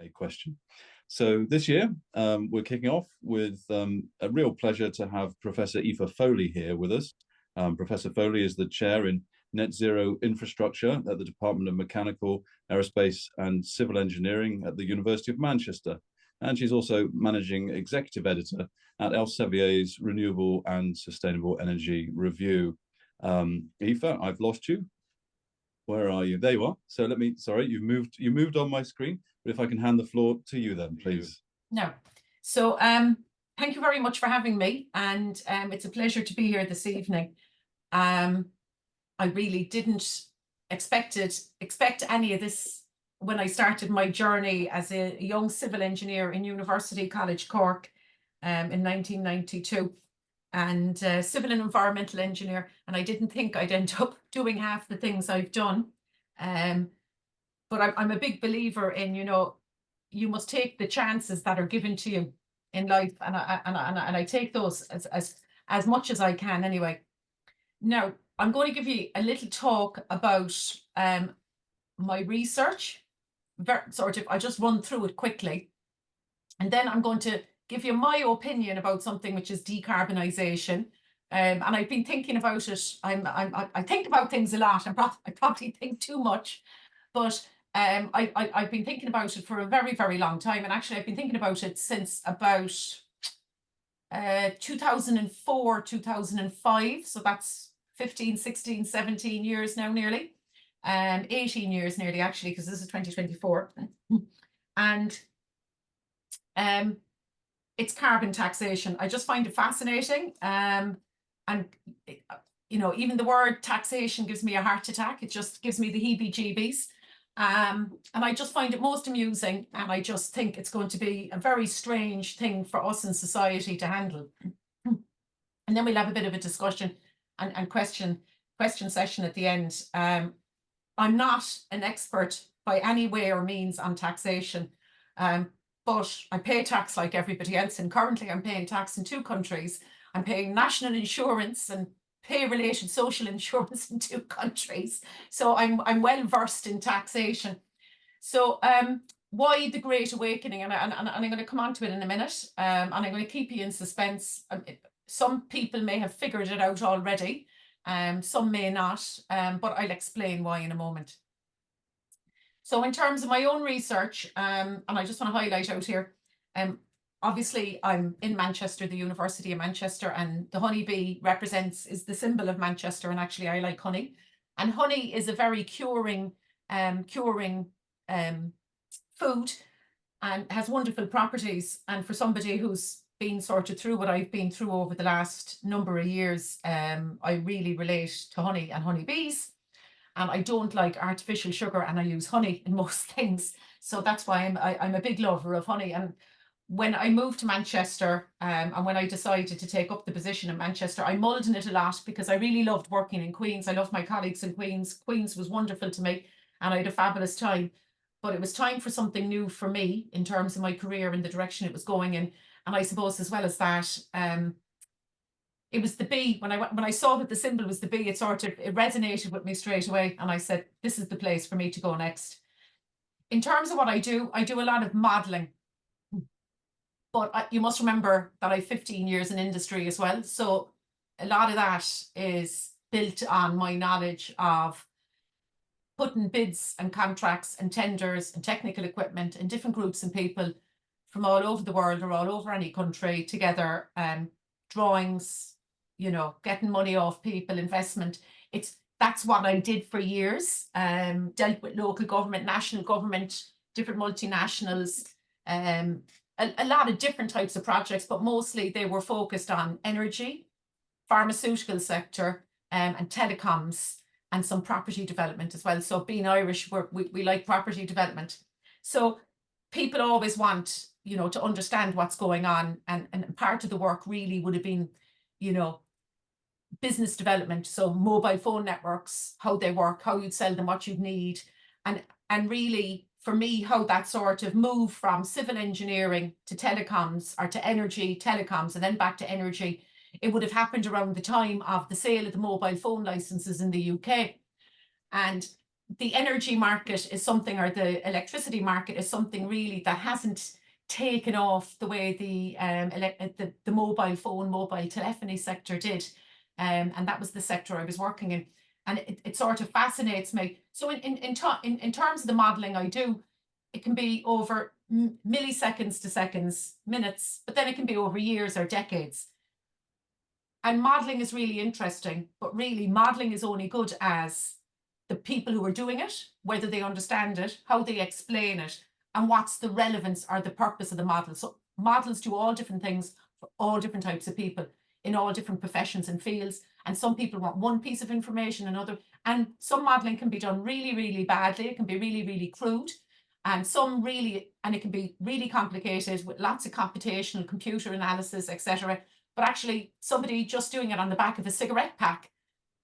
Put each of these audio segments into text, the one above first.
a question. So this year, we're kicking off with a real pleasure to have Professor Aoife Foley here with us. Professor Foley is the chair in Net Zero Infrastructure at the Department of Mechanical, Aerospace and Civil Engineering at the University of Manchester. And she's also managing executive editor at Elsevier's Renewable and Sustainable Energy Review. Aoife, I've lost you. Where are you? There you are. So sorry, you moved on my screen, but if I can hand the floor to you then, please. No. So thank you very much for having me, and it's a pleasure to be here this evening. I really didn't expect any of this when I started my journey as a young civil engineer in University College Cork in 1992. And civil and environmental engineer, and I didn't think I'd end up doing half the things I've done. But I'm a big believer in, you must take the chances that are given to you in life, and I take those as much as I can anyway. Now, I'm going to give you a little talk about my research. I'll just run through it quickly, and then I'm going to give you my opinion about something which is decarbonisation. And I've been thinking about it. I think about things a lot. I probably think too much, but I've been thinking about it for a very, very long time. And actually, I've been thinking about it since about 2004, 2005. So that's 15, 16, 17 years now, nearly. 18 years nearly, actually, because this is 2024. And it's carbon taxation. I just find it fascinating. And, even the word taxation gives me a heart attack. It just gives me the heebie-jeebies. And I just find it most amusing. And I just think it's going to be a very strange thing for us in society to handle. And then we'll have a bit of a discussion and question session at the end. I'm not an expert by any way or means on taxation. But I pay tax like everybody else, and currently I'm paying tax in 2 countries. I'm paying national insurance and pay-related social insurance in 2 countries. So I'm well versed in taxation. So why the Great Awakening? And I'm going to come on to it in a minute, and I'm going to keep you in suspense. Some people may have figured it out already, some may not, but I'll explain why in a moment. So in terms of my own research, and I just want to highlight out here, obviously I'm in Manchester, the University of Manchester, and the honeybee is the symbol of Manchester, and actually I like honey. And honey is a very curing food and has wonderful properties. And for somebody who's been sorted through what I've been through over the last number of years, I really relate to honey and honeybees. And I don't like artificial sugar, and I use honey in most things. So that's why I'm a big lover of honey. And when I moved to Manchester, and when I decided to take up the position in Manchester, I mulled in it a lot because I really loved working in Queens. I loved my colleagues in Queens. Queens was wonderful to me, and I had a fabulous time. But it was time for something new for me in terms of my career and the direction it was going in. And I suppose as well as that, it was the bee. When I saw that the symbol was the bee, it resonated with me straight away. And I said, this is the place for me to go next. In terms of what I do a lot of modeling. But you must remember that I have 15 years in industry as well. So a lot of that is built on my knowledge of putting bids and contracts and tenders and technical equipment and different groups and people from all over the world or all over any country together, drawings, getting money off people, investment. That's what I did for years. Dealt with local government, national government, different multinationals, a lot of different types of projects, but mostly they were focused on energy, pharmaceutical sector, and telecoms, and some property development as well. So being Irish, we like property development. So people always want, to understand what's going on, and part of the work really would have been, business development. So mobile phone networks, how they work, how you'd sell them, what you'd need, and really for me, how that sort of move from civil engineering to telecoms, or to energy, telecoms, and then back to energy. It would have happened around the time of the sale of the mobile phone licenses in the UK. And the energy market is something, or the electricity market is something really that hasn't taken off the way the mobile phone, mobile telephony sector did. And that was the sector I was working in. And it sort of fascinates me. So in terms of the modeling I do, it can be over milliseconds to seconds, minutes, but then it can be over years or decades. And modeling is really interesting, but really modeling is only good as the people who are doing it, whether they understand it, how they explain it, and what's the relevance or the purpose of the model. So models do all different things for all different types of people in all different professions and fields. And some people want one piece of information, another. And some modeling can be done really, really badly. It can be really, really crude. And it can be really complicated with lots of computational computer analysis, etc. But actually somebody just doing it on the back of a cigarette pack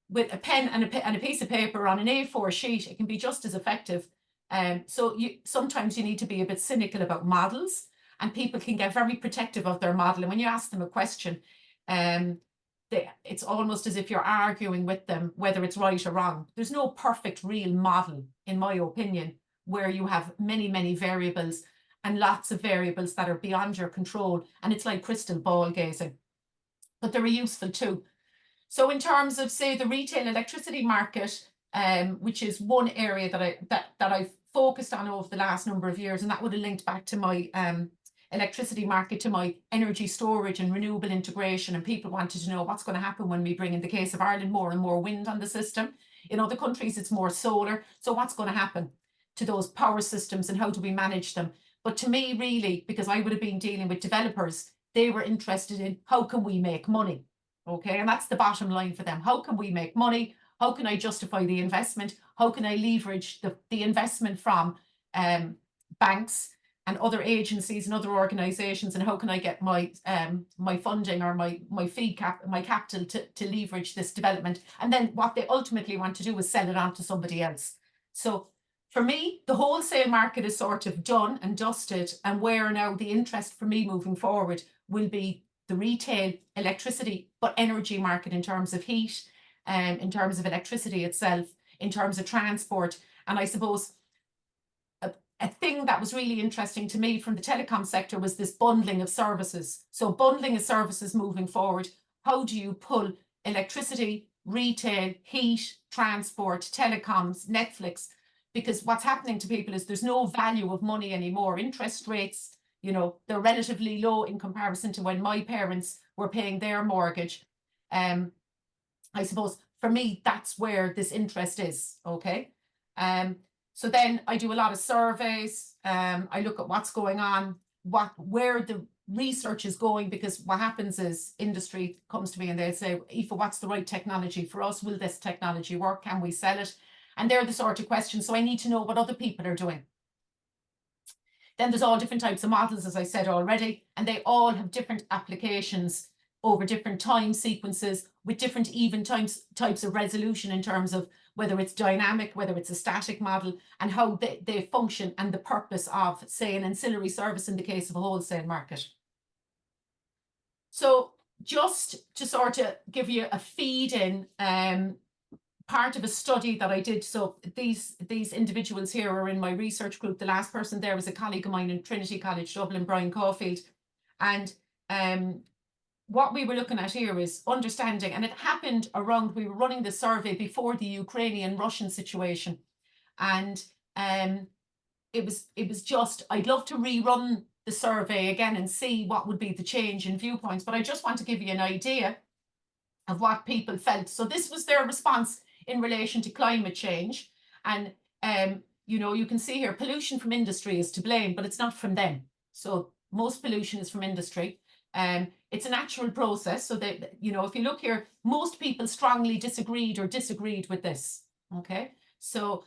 with a pen and a piece of paper on an A4 sheet, it can be just as effective. So sometimes you need to be a bit cynical about models, and people can get very protective of their model. And when you ask them a question, it's almost as if you're arguing with them whether it's right or wrong. There's no perfect real model, in my opinion, where you have many, many variables and lots of variables that are beyond your control. And it's like crystal ball gazing, but they're useful too. So in terms of, say, the retail electricity market, which is one area that I've focused on over the last number of years, and that would have linked back to my electricity market, to my energy storage and renewable integration. And people wanted to know what's going to happen when we bring, in the case of Ireland, more and more wind on the system. In other countries, it's more solar. So what's going to happen to those power systems and how do we manage them? But to me, really, because I would have been dealing with developers, they were interested in how can we make money? Okay, and that's the bottom line for them. How can we make money? How can I justify the investment? How can I leverage the investment from banks and other agencies and other organizations? And how can I get my funding or my capital to leverage this development? And then what they ultimately want to do is sell it on to somebody else. So for me, the wholesale market is sort of done and dusted, and where now the interest for me moving forward will be the retail electricity, but energy market in terms of heat, in terms of electricity itself, in terms of transport. And I suppose a thing that was really interesting to me from the telecom sector was this bundling of services. So bundling of services moving forward, how do you pull electricity, retail, heat, transport, telecoms, Netflix? Because what's happening to people is there's no value of money anymore. Interest rates, they're relatively low in comparison to when my parents were paying their mortgage. I suppose for me, that's where this interest is. Okay. So then I do a lot of surveys. I look at what's going on, where the research is going, because what happens is industry comes to me and they say, Aoife, what's the right technology for us? Will this technology work? Can we sell it? And they're the sort of questions. So I need to know what other people are doing. Then there's all different types of models, as I said already, and they all have different applications over different time sequences with different even types of resolution in terms of whether it's dynamic, whether it's a static model, and how they function, and the purpose of, say, an ancillary service in the case of a wholesale market. So just to sort of give you a feed in, part of a study that I did. So these individuals here are in my research group. The last person there was a colleague of mine in Trinity College Dublin, Brian Caulfield. And what we were looking at here is understanding, and it happened around, we were running the survey before the Ukrainian-Russian situation. And it was just, I'd love to rerun the survey again and see what would be the change in viewpoints. But I just want to give you an idea of what people felt. So this was their response in relation to climate change. And, you can see here, pollution from industry is to blame, but it's not from them. So most pollution is from industry. It's a natural process. So that, if you look here, most people strongly disagreed with this. Okay. So,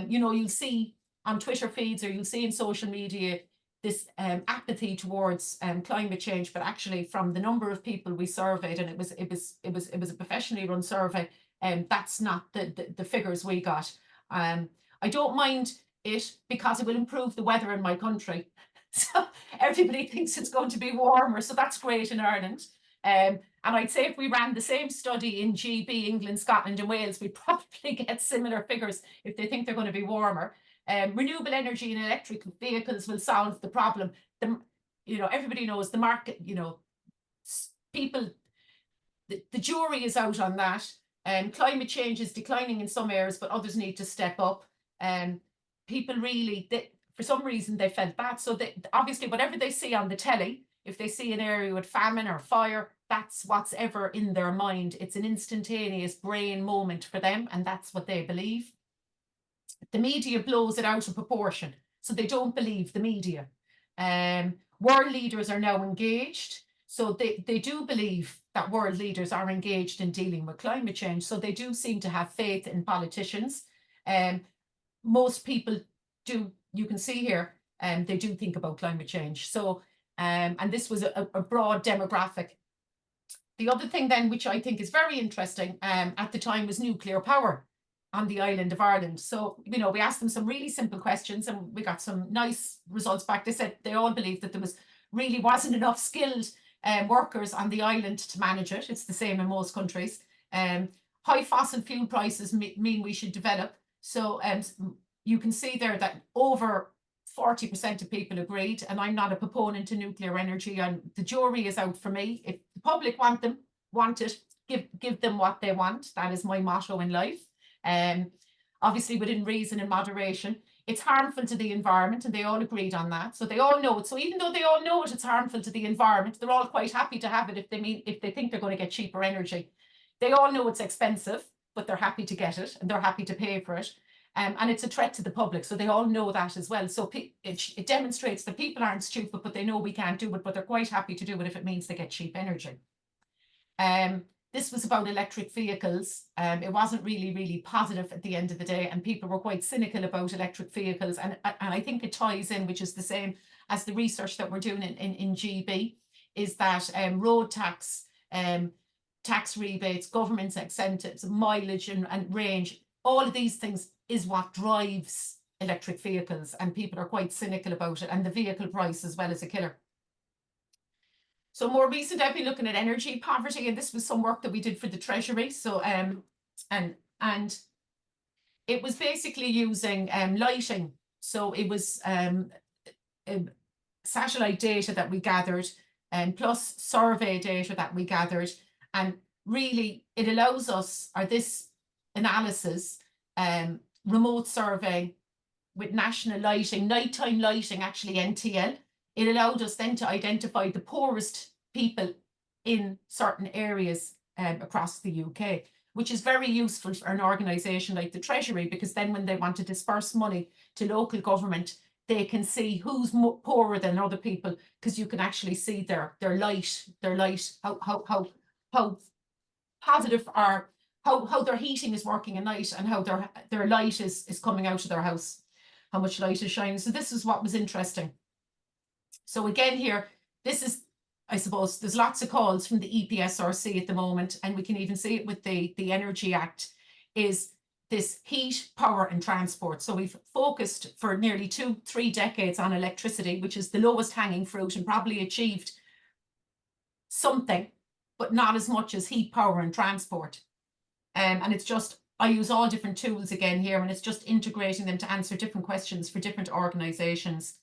you'll see on Twitter feeds, or you'll see in social media, this apathy towards climate change, but actually from the number of people we surveyed, and it was a professionally run survey, that's not the figures we got. I don't mind it because it will improve the weather in my country. So everybody thinks it's going to be warmer, so that's great in Ireland. And I'd say if we ran the same study in GB, England, Scotland and Wales, we'd probably get similar figures if they think they're going to be warmer. Renewable energy and electric vehicles will solve the problem. Everybody knows the market, people, the jury is out on that. Climate change is declining in some areas, but others need to step up. People really, for some reason, they felt that. So obviously, whatever they see on the telly, if they see an area with famine or fire, that's what's ever in their mind. It's an instantaneous brain moment for them, and that's what they believe. The media blows it out of proportion, so they don't believe the media. World leaders are now engaged, so they do believe that world leaders are engaged in dealing with climate change, so they do seem to have faith in politicians. Most people do, you can see here, they do think about climate change. So, and this was a broad demographic. The other thing then, which I think is very interesting, at the time was nuclear power on the island of Ireland. So, we asked them some really simple questions and we got some nice results back. They said they all believed that there really wasn't enough skilled workers on the island to manage it. It's the same in most countries. High fossil fuel prices mean we should develop. So you can see there that over 40% of people agreed, and I'm not a proponent of nuclear energy, and the jury is out for me. If the public want it, give them what they want. That is my motto in life. Obviously within reason and moderation. It's harmful to the environment, and they all agreed on that. So they all know it. So even though they all know it's harmful to the environment, they're all quite happy to have it if they think they're going to get cheaper energy. They all know it's expensive, but they're happy to get it and they're happy to pay for it. And it's a threat to the public, so they all know that as well. So it demonstrates that people aren't stupid, but they know we can't do it, but they're quite happy to do it if it means they get cheap energy. This was about electric vehicles. It wasn't really positive at the end of the day, and people were quite cynical about electric vehicles. And I think it ties in, which is the same as the research that we're doing in GB, is that road tax, tax rebates, government incentives, mileage and range, all of these things is what drives electric vehicles, and people are quite cynical about it, and the vehicle price as well as a killer. So more recent, I've been looking at energy poverty, and this was some work that we did for the Treasury. So and it was basically using lighting. So it was satellite data that we gathered, and plus survey data that we gathered, and really it allows us, or this analysis, remote survey with national lighting, nighttime lighting, actually NTL, it allowed us then to identify the poorest people in certain areas across the UK, which is very useful for an organisation like the Treasury, because then when they want to disperse money to local government, they can see who's poorer than other people, because you can actually see their light, how positive are, how their heating is working at night, and how their light is coming out of their house, how much light is shining. So this is what was interesting. So again here, this is, I suppose, there's lots of calls from the EPSRC at the moment, and we can even see it with the Energy Act, is this heat, power and transport. So we've focused for nearly 2-3 decades on electricity, which is the lowest hanging fruit, and probably achieved something, but not as much as heat, power and transport. And it's just, I use all different tools again here, and it's just integrating them to answer different questions for different organizations.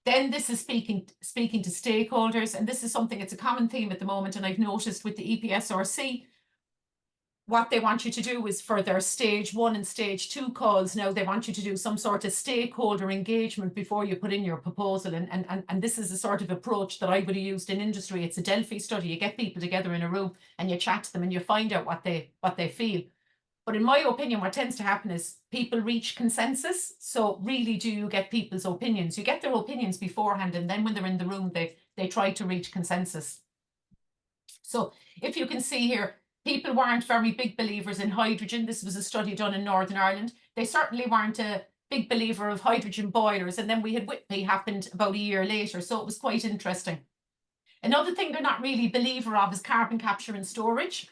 Then this is speaking to stakeholders, and this is something, it's a common theme at the moment, and I've noticed with the EPSRC, what they want you to do is for their stage 1 and stage 2 calls, now they want you to do some sort of stakeholder engagement before you put in your proposal. And this is a sort of approach that I would have used in industry. It's a Delphi study. You get people together in a room and you chat to them and you find out what they feel. But in my opinion, what tends to happen is people reach consensus. So really, do you get people's opinions? You get their opinions beforehand, and then when they're in the room, they try to reach consensus. So if you can see here, people weren't very big believers in hydrogen. This was a study done in Northern Ireland. They certainly weren't a big believer of hydrogen boilers. And then we had Whitby happened about a year later. So it was quite interesting. Another thing they're not really a believer of is carbon capture and storage.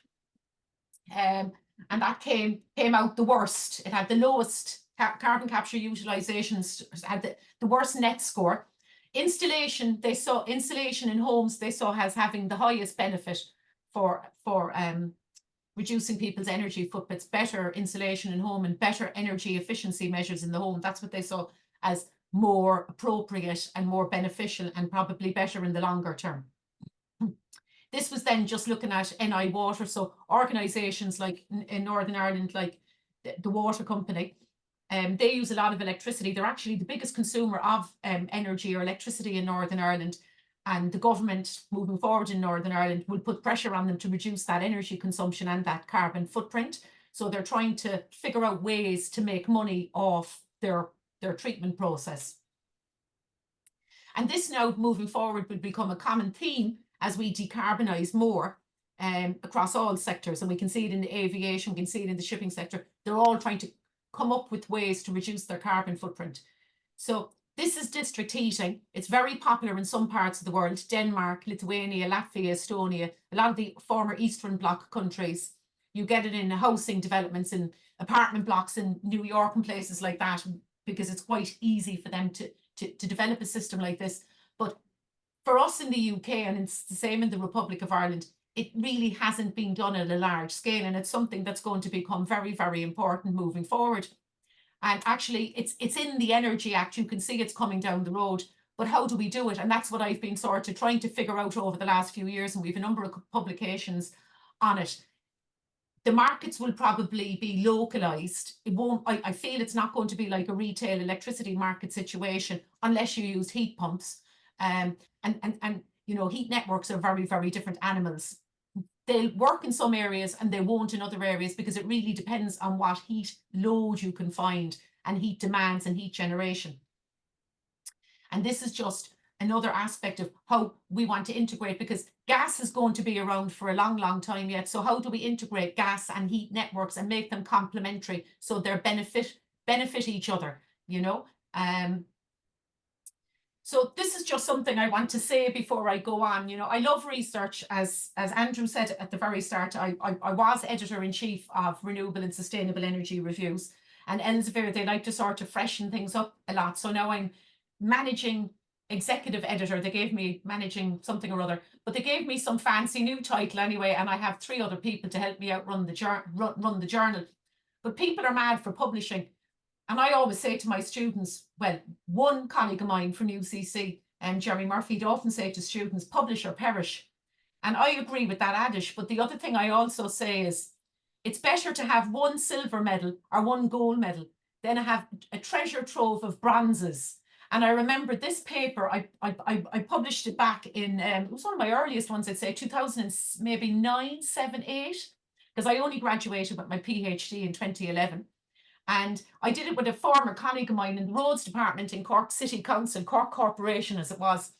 And that came out the worst. It had the lowest carbon capture utilizations, had the worst net score. Installation, they saw insulation in homes, they saw as having the highest benefit. for reducing people's energy footprints, better insulation in home, and better energy efficiency measures in the home. That's what they saw as more appropriate and more beneficial, and probably better in the longer term. This was then just looking at NI Water. So organisations like in Northern Ireland, like the water company, they use a lot of electricity. They're actually the biggest consumer of energy or electricity in Northern Ireland. And the government moving forward in Northern Ireland will put pressure on them to reduce that energy consumption and that carbon footprint. So they're trying to figure out ways to make money off their treatment process. And this now moving forward will become a common theme as we decarbonise more across all sectors. And we can see it in the aviation, we can see it in the shipping sector. They're all trying to come up with ways to reduce their carbon footprint. So this is district heating. It's very popular in some parts of the world: Denmark, Lithuania, Latvia, Estonia, a lot of the former Eastern Bloc countries. You get it in housing developments, in apartment blocks in New York and places like that, because it's quite easy for them to develop a system like this. But for us in the UK, and it's the same in the Republic of Ireland, it really hasn't been done at a large scale, and it's something that's going to become very, very important moving forward. And actually, it's in the Energy Act. You can see it's coming down the road. But how do we do it? And that's what I've been sort of trying to figure out over the last few years. And we have a number of publications on it. The markets will probably be localized. It won't, I feel it's not going to be like a retail electricity market situation unless you use heat pumps. And you know, heat networks are very, very different animals. They'll work in some areas and they won't in other areas, because it really depends on what heat load you can find, and heat demands and heat generation. And this is just another aspect of how we want to integrate, because gas is going to be around for a long, long time yet. So how do we integrate gas and heat networks and make them complementary so they're benefit each other, you know? So this is just something I want to say before I go on. You know, I love research. As Andrew said at the very start, I was editor-in-chief of Renewable and Sustainable Energy Reviews. And Elsevier, they like to sort of freshen things up a lot. So now I'm managing executive editor. They gave me managing something or other, but they gave me some fancy new title anyway. And I have 3 other people to help me out run the journal. But people are mad for publishing. And I always say to my students, well, one colleague of mine from UCC, Jeremy Murphy, he'd often say to students, publish or perish. And I agree with that adage. But the other thing I also say is, it's better to have 1 silver medal or 1 gold medal than have a treasure trove of bronzes. And I remember this paper, I published it back in, it was one of my earliest ones, I'd say 2009, 7, 8, because I only graduated with my PhD in 2011. And I did it with a former colleague of mine in the roads department in Cork City Council, Cork Corporation as it was.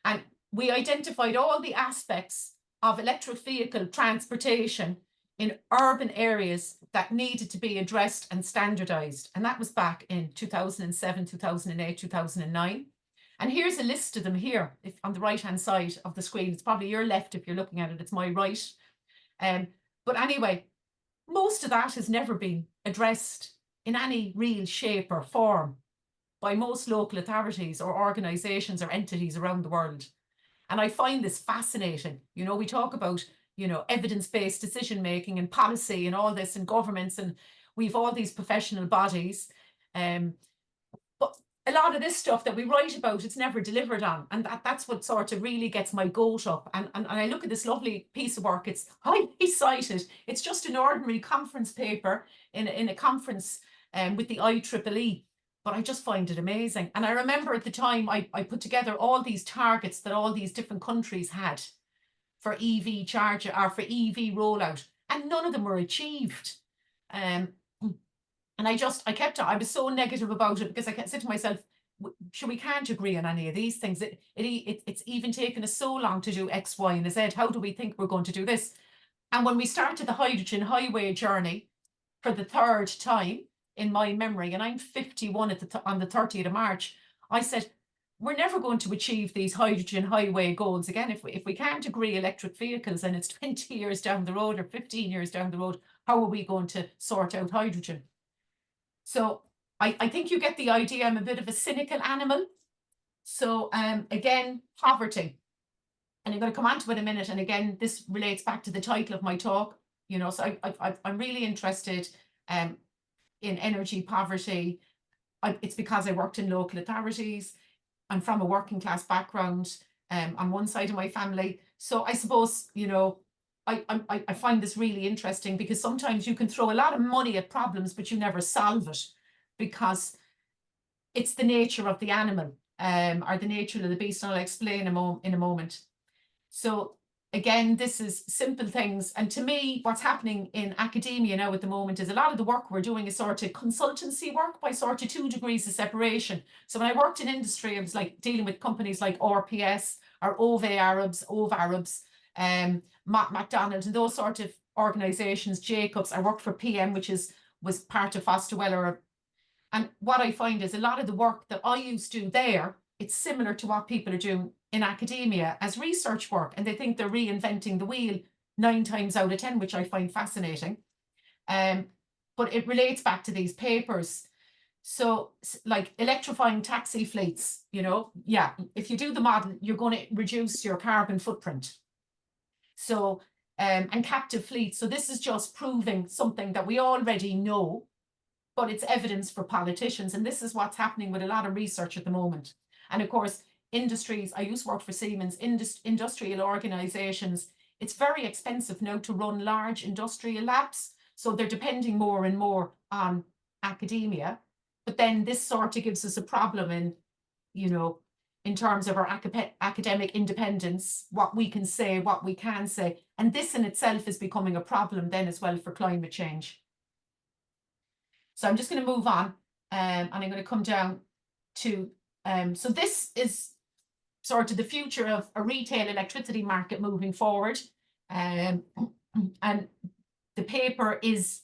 And we identified all the aspects of electric vehicle transportation in urban areas that needed to be addressed and standardized. And that was back in 2007, 2008, 2009. And here's a list of them here, if on the right-hand side of the screen. It's probably your left if you're looking at it, it's my right. But anyway, most of that has never been addressed in any real shape or form by most local authorities or organisations or entities around the world. And I find this fascinating. You know, we talk about, you know, evidence-based decision-making and policy and all this in governments, and we've all these professional bodies. But a lot of this stuff that we write about, it's never delivered on. And that's what sort of really gets my goat up. And I look at this lovely piece of work. It's highly cited. It's just an ordinary conference paper in a conference with the IEEE. But I just find it amazing. And I remember at the time I put together all these targets that all these different countries had for EV charger or for EV rollout, and none of them were achieved. And I was so negative about it, because I said to myself, sure, we can't agree on any of these things. It's even taken us so long to do X, Y, and Z. How do we think we're going to do this? And when we started the hydrogen highway journey for the 3rd time in my memory, and I'm 51 on the 30th of March, I said, we're never going to achieve these hydrogen highway goals again. If we can't agree electric vehicles and it's 20 years down the road or 15 years down the road, how are we going to sort out hydrogen? So I think you get the idea. I'm a bit of a cynical animal. So again, poverty. And I'm going to come on to it in a minute. And again, this relates back to the title of my talk, you know, so I'm really interested in energy poverty. It's because I worked in local authorities. I'm from a working class background on one side of my family. So I suppose, you know, I find this really interesting because sometimes you can throw a lot of money at problems, but you never solve it because it's the nature of the animal or the nature of the beast. And I'll explain in a moment. So again, this is simple things. And to me, what's happening in academia now at the moment is a lot of the work we're doing is sort of consultancy work by sort of 2 degrees of separation. So when I worked in industry, I was like dealing with companies like RPS or OV Arabs, McDonald's and those sort of organizations, Jacobs. I worked for PM, which was part of Foster Weller. And what I find is a lot of the work that I used to do there, it's similar to what people are doing in academia as research work, and they think they're reinventing the wheel 9 times out of 10, which I find fascinating. But it relates back to these papers. So like electrifying taxi fleets, you know, yeah, if you do the model, you're going to reduce your carbon footprint. So, and captive fleets. So this is just proving something that we already know, but it's evidence for politicians. And this is what's happening with a lot of research at the moment. And of course, industries, I used to work for Siemens, industrial organizations, it's very expensive now to run large industrial labs. So they're depending more and more on academia. But then this sort of gives us a problem in, you know, in terms of our academic independence, what we can say, what we can say. And this in itself is becoming a problem then as well for climate change. So I'm just going to move on and I'm going to come down to, so this is sort of the future of a retail electricity market moving forward. And the paper is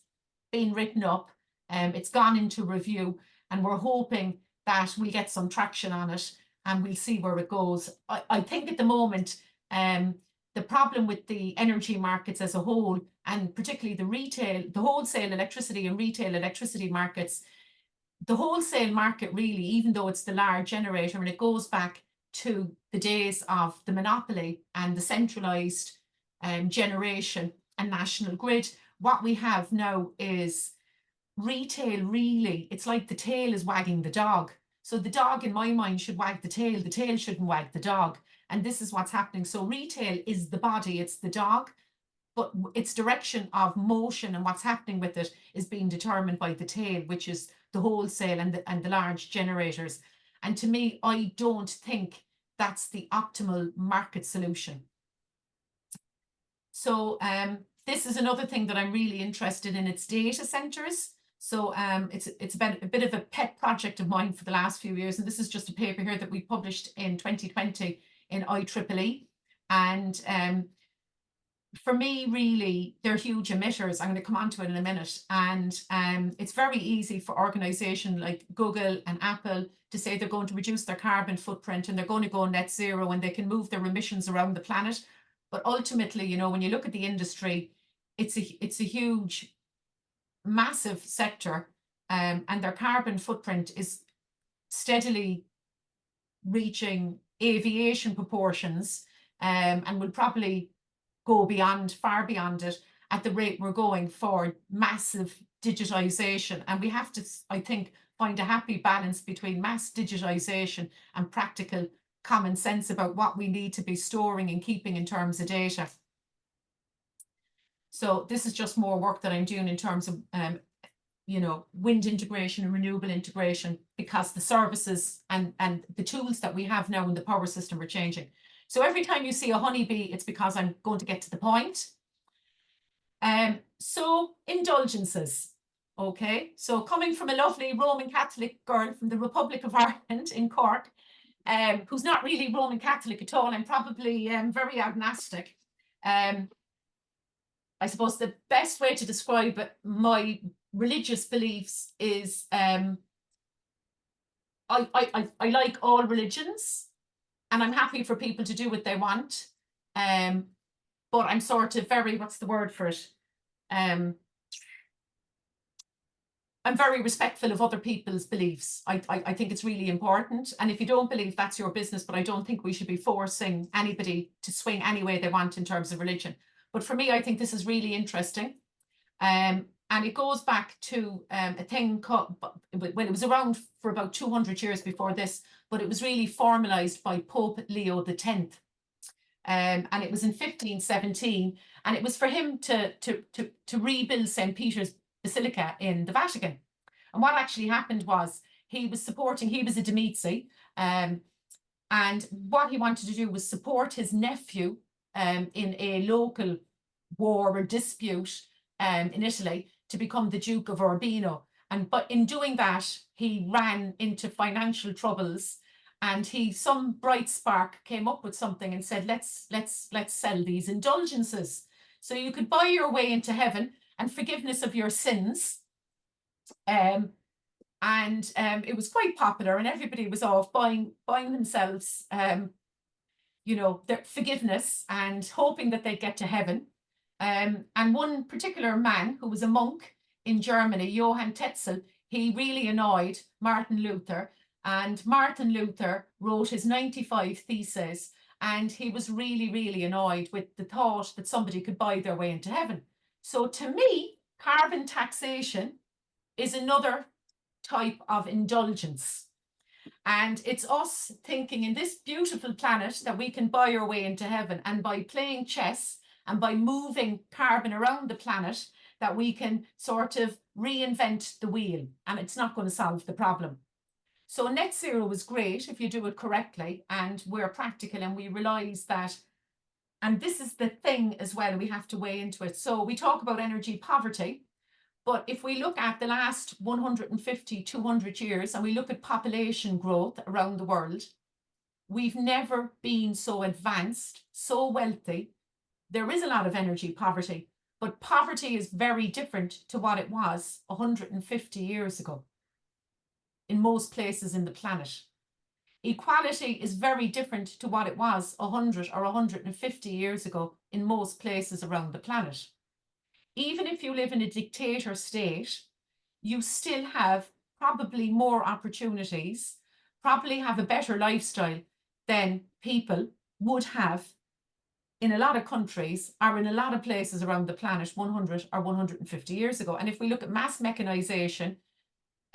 being written up. It's gone into review and we're hoping that we'll get some traction on it and we'll see where it goes. I think at the moment, the problem with the energy markets as a whole, and particularly the wholesale electricity and retail electricity markets, the wholesale market really, even though it's the large generator, and it goes back to the days of the monopoly and the centralized generation and national grid, what we have now is retail really, it's like the tail is wagging the dog. So the dog in my mind should wag the tail shouldn't wag the dog. And this is what's happening. So retail is the body, it's the dog, but its direction of motion and what's happening with it is being determined by the tail, which is the wholesale and the large generators. And to me, I don't think that's the optimal market solution. So this is another thing that I'm really interested in, it's data centers. So it's been a bit of a pet project of mine for the last few years. And this is just a paper here that we published in 2020 in IEEE. And for me, really, they're huge emitters. I'm going to come on to it in a minute. And it's very easy for organizations like Google and Apple to say they're going to reduce their carbon footprint and they're going to go net zero and they can move their emissions around the planet. But ultimately, you know, when you look at the industry, it's a huge, massive sector, and their carbon footprint is steadily reaching aviation proportions, and will probably go far beyond it at the rate we're going for massive digitization. And we have to, I think, find a happy balance between mass digitization and practical common sense about what we need to be storing and keeping in terms of data. So this is just more work that I'm doing in terms of, you know, wind integration and renewable integration, because the services and the tools that we have now in the power system are changing. So every time you see a honeybee, it's because I'm going to get to the point. So indulgences. Okay, so coming from a lovely Roman Catholic girl from the Republic of Ireland in Cork, who's not really Roman Catholic at all, I'm probably very agnostic. I suppose the best way to describe it, my religious beliefs is I like all religions and I'm happy for people to do what they want. But I'm sort of very, what's the word for it? I'm very respectful of other people's beliefs. I think it's really important. And if you don't believe, that's your business, but I don't think we should be forcing anybody to swing any way they want in terms of religion. But for me, I think this is really interesting. And it goes back to a thing called, well, it was around for about 200 years before this, but it was really formalized by Pope Leo X. And it was in 1517, and it was for him to rebuild St. Peter's Basilica in the Vatican. And what actually happened was he was a de Medici, and what he wanted to do was support his nephew in a local war or dispute in Italy to become the Duke of Urbino. But in doing that, he ran into financial troubles, and some bright spark came up with something and said, let's sell these indulgences. So you could buy your way into heaven and forgiveness of your sins. And it was quite popular, and everybody was off buying themselves, their forgiveness and hoping that they'd get to heaven. And one particular man who was a monk in Germany, Johann Tetzel, he really annoyed Martin Luther. And Martin Luther wrote his 95 Theses, and he was really, really annoyed with the thought that somebody could buy their way into heaven. So to me, carbon taxation is another type of indulgence. And it's us thinking in this beautiful planet that we can buy our way into heaven, and by playing chess and by moving carbon around the planet, that we can sort of reinvent the wheel, and it's not going to solve the problem. So net zero is great if you do it correctly, and we're practical, and we realize that, and this is the thing as well, we have to weigh into it. So we talk about energy poverty, but if we look at the last 150, 200 years, and we look at population growth around the world, we've never been so advanced, so wealthy. There is a lot of energy poverty, but poverty is very different to what it was 150 years ago in most places in the planet. Equality is very different to what it was 100 or 150 years ago in most places around the planet. Even if you live in a dictator state, you still have probably more opportunities, probably have a better lifestyle than people would have in a lot of countries or in a lot of places around the planet 100 or 150 years ago. And if we look at mass mechanization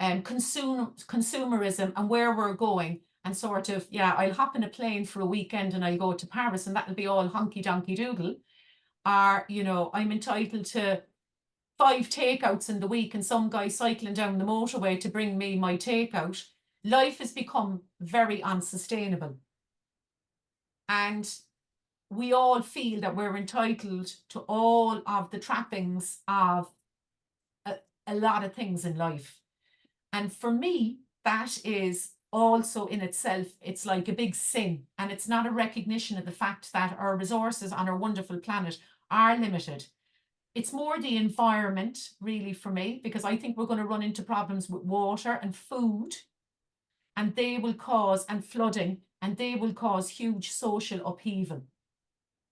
and consumerism and where we're going, and sort of, I'll hop in a plane for a weekend and I'll go to Paris and that'll be all honky donkey doodle. Or, I'm entitled to 5 takeouts in the week and some guy cycling down the motorway to bring me my takeout. Life has become very unsustainable. And we all feel that we're entitled to all of the trappings of a lot of things in life. And for me, that is also in itself, it's like a big sin. And it's not a recognition of the fact that our resources on our wonderful planet are limited. It's more the environment, really, for me, because I think we're going to run into problems with water and food, and they will cause, and flooding, and they will cause huge social upheaval.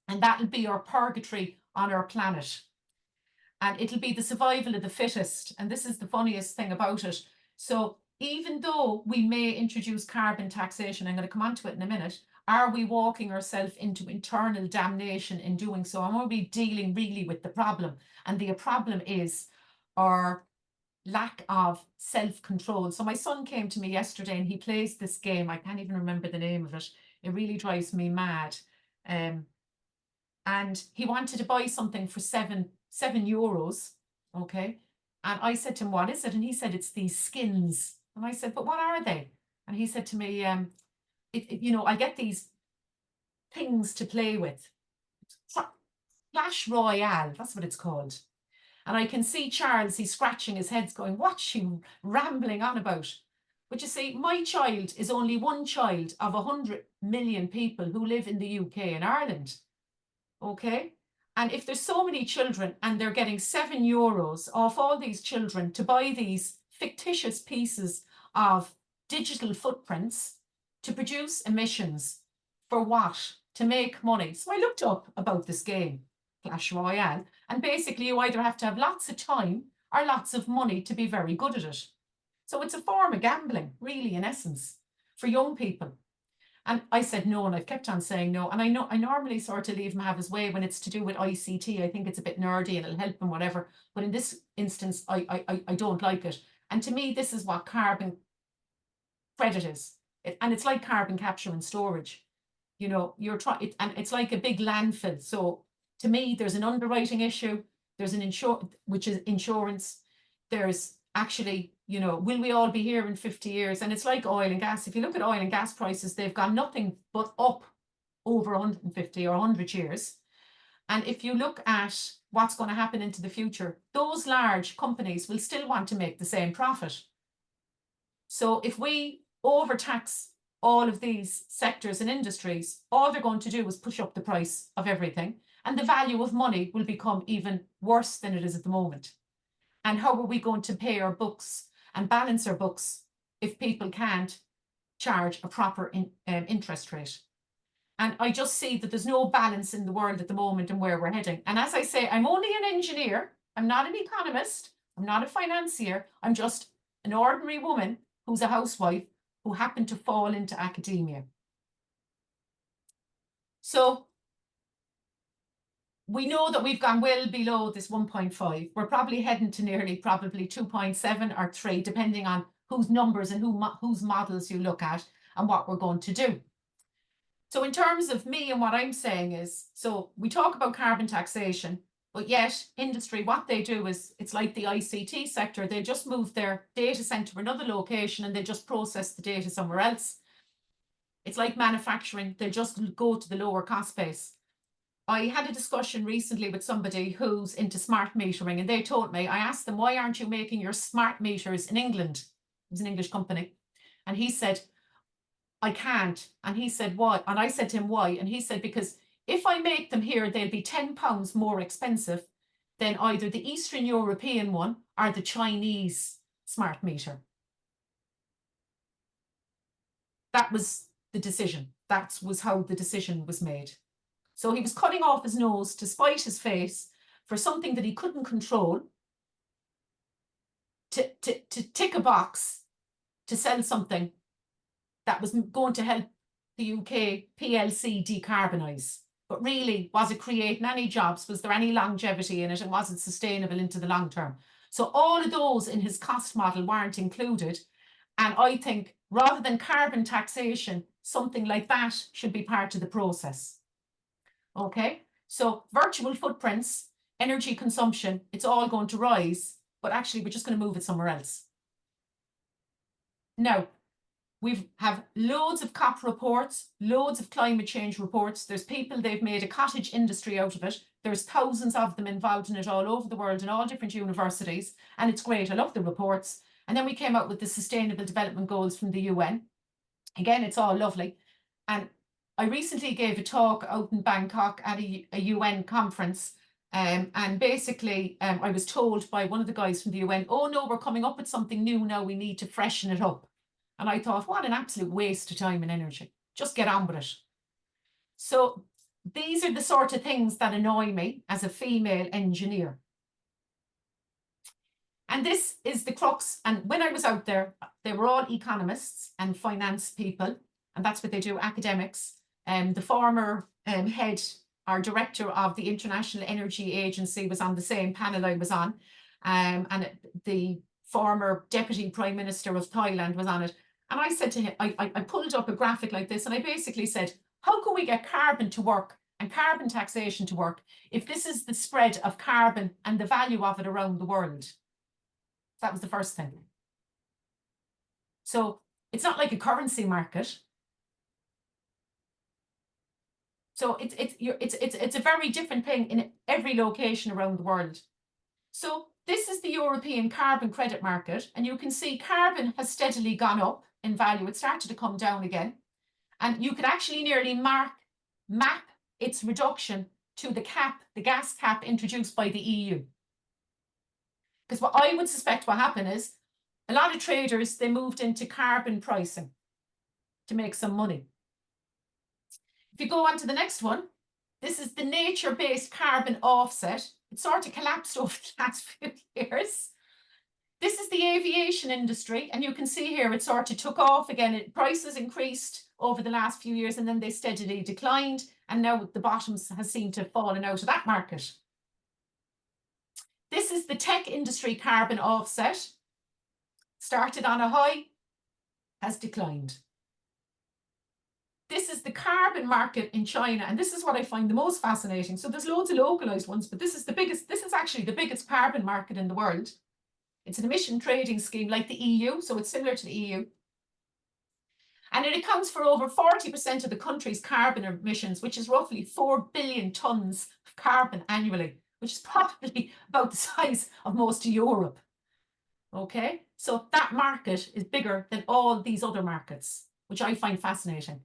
And that'll be our purgatory on our planet. And it'll be the survival of the fittest. And this is the funniest thing about it. So even though we may introduce carbon taxation, I'm going to come on to it in a minute, are we walking ourselves into internal damnation in doing so? And are we dealing really with the problem? And the problem is our lack of self-control. So my son came to me yesterday and he plays this game. I can't even remember the name of it. It really drives me mad. And he wanted to buy something for seven euros. Okay. And I said to him, what is it? And he said, it's these skins. And I said, but what are they? And he said to me, I get these things to play with. Clash Royale, that's what it's called. And I can see Charles, he's scratching his head going, what's you rambling on about? But you see, my child is only one child of 100 million people who live in the UK and Ireland. Okay? And if there's so many children and they're getting 7 euros off all these children to buy these fictitious pieces of digital footprints to produce emissions, for what? To make money. So I looked up about this game, Clash Royale, and basically you either have to have lots of time or lots of money to be very good at it. So it's a form of gambling, really, in essence, for young people. And I said no, and I've kept on saying no. And I know I normally sort of leave him have his way when it's to do with ICT. I think it's a bit nerdy and it'll help him, whatever. But in this instance, I don't like it. And to me, this is what carbon credit is. And it's like carbon capture and storage. You know, you're trying, and it's like a big landfill. So to me, there's an underwriting issue. There's an which is insurance. There's actually, you know, will we all be here in 50 years? And it's like oil and gas. If you look at oil and gas prices, they've gone nothing but up over 150 or 100 years. And if you look at what's going to happen into the future, those large companies will still want to make the same profit. So if we overtax all of these sectors and industries, all they're going to do is push up the price of everything, and the value of money will become even worse than it is at the moment. And how are we going to pay our books and balance our books if people can't charge a proper interest rate? And I just see that there's no balance in the world at the moment and where we're heading. And as I say, I'm only an engineer. I'm not an economist. I'm not a financier. I'm just an ordinary woman who's a housewife who happened to fall into academia. So we know that we've gone well below this 1.5. We're probably heading to nearly probably 2.7 or 3, depending on whose numbers and whose models you look at and what we're going to do. So in terms of me and what I'm saying is, so we talk about carbon taxation, but yet industry, what they do is, it's like the ICT sector. They just move their data center to another location and they just process the data somewhere else. It's like manufacturing. They just go to the lower cost base. I had a discussion recently with somebody who's into smart metering, and they told me, I asked them, why aren't you making your smart meters in England? It was an English company. And he said, I can't. And he said, why? And I said to him, why? And he said, because if I make them here, they'll be £10 more expensive than either the Eastern European one or the Chinese smart meter. That was the decision. That was how the decision was made. So he was cutting off his nose to spite his face for something that he couldn't control, to tick a box, to sell something that was going to help the UK PLC decarbonise. But really, was it creating any jobs? Was there any longevity in it? And was it sustainable into the long term? So all of those in his cost model weren't included. And I think rather than carbon taxation, something like that should be part of the process. Okay, so virtual footprints, energy consumption, it's all going to rise, but actually we're just going to move it somewhere else. Now, we have loads of COP reports, loads of climate change reports. There's people, they've made a cottage industry out of it. There's thousands of them involved in it all over the world in all different universities. And it's great. I love the reports. And then we came out with the Sustainable Development Goals from the UN. Again, it's all lovely. And I recently gave a talk out in Bangkok at a UN conference. And basically, I was told by one of the guys from the UN, oh no, we're coming up with something new now. We need to freshen it up. And I thought, what an absolute waste of time and energy. Just get on with it. So these are the sort of things that annoy me as a female engineer. And this is the crux. And when I was out there, they were all economists and finance people. And that's what they do, academics. The former head or director of the International Energy Agency was on the same panel I was on. And the former deputy prime minister of Thailand was on it. And I said to him, I pulled up a graphic like this, and I basically said, how can we get carbon to work and carbon taxation to work if this is the spread of carbon and the value of it around the world? That was the first thing. So it's not like a currency market. So it's a very different thing in every location around the world. So this is the European carbon credit market, and you can see carbon has steadily gone up in value. It started to come down again, and you could actually nearly map its reduction to the gas cap introduced by the EU. Because what I would suspect what happened is a lot of traders, they moved into carbon pricing to make some money. If you go on to the next one, this is the nature-based carbon offset. It sort of collapsed over the last few years. This is the aviation industry, and you can see here it sort of took off again. Prices increased over the last few years, and then they steadily declined, and now the bottoms has seemed to have fallen out of that market. This is the tech industry carbon offset. Started on a high, has declined. This is the carbon market in China, and this is what I find the most fascinating. So there's loads of localized ones, but this is actually the biggest carbon market in the world. It's an emission trading scheme like the EU, so it's similar to the EU. And it accounts for over 40% of the country's carbon emissions, which is roughly 4 billion tons of carbon annually, which is probably about the size of most of Europe. Okay, so that market is bigger than all these other markets, which I find fascinating.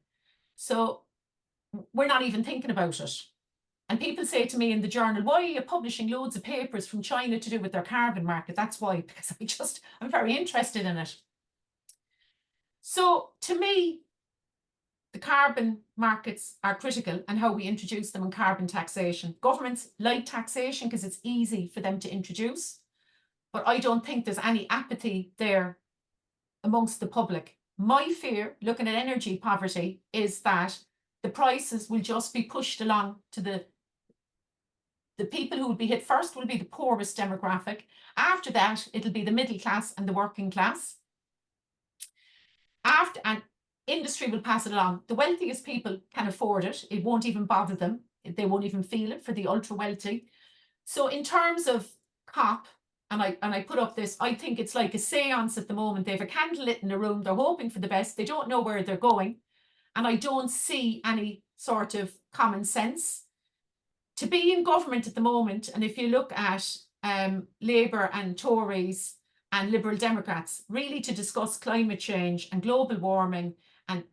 So we're not even thinking about it. And people say to me in the journal, why are you publishing loads of papers from China to do with their carbon market? That's why, because I'm very interested in it. So to me, the carbon markets are critical, and how we introduce them in carbon taxation. Governments like taxation because it's easy for them to introduce, but I don't think there's any apathy there amongst the public. My fear, looking at energy poverty, is that the prices will just be pushed along to the people who will be hit first will be the poorest demographic. After that, it'll be the middle class and the working class. And industry will pass it along. The wealthiest people can afford it. It won't even bother them. They won't even feel it for the ultra wealthy. So in terms of COP, and I put up this, I think it's like a seance at the moment. They have a candle lit in a room. They're hoping for the best. They don't know where they're going. And I don't see any sort of common sense. To be in government at the moment, and if you look at Labour and Tories and Liberal Democrats, really to discuss climate change and global warming and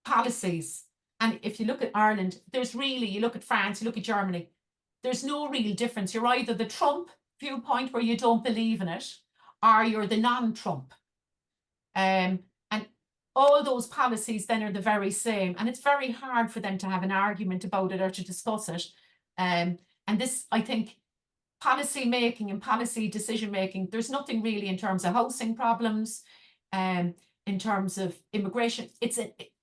policies. And if you look at Ireland, you look at France, you look at Germany, there's no real difference. You're either the Trump viewpoint where you don't believe in it, or you're the non-Trump. And all those policies then are the very same. And it's very hard for them to have an argument about it or to discuss it. And this, I think, policy making and policy decision making, there's nothing really in terms of housing problems, in terms of immigration.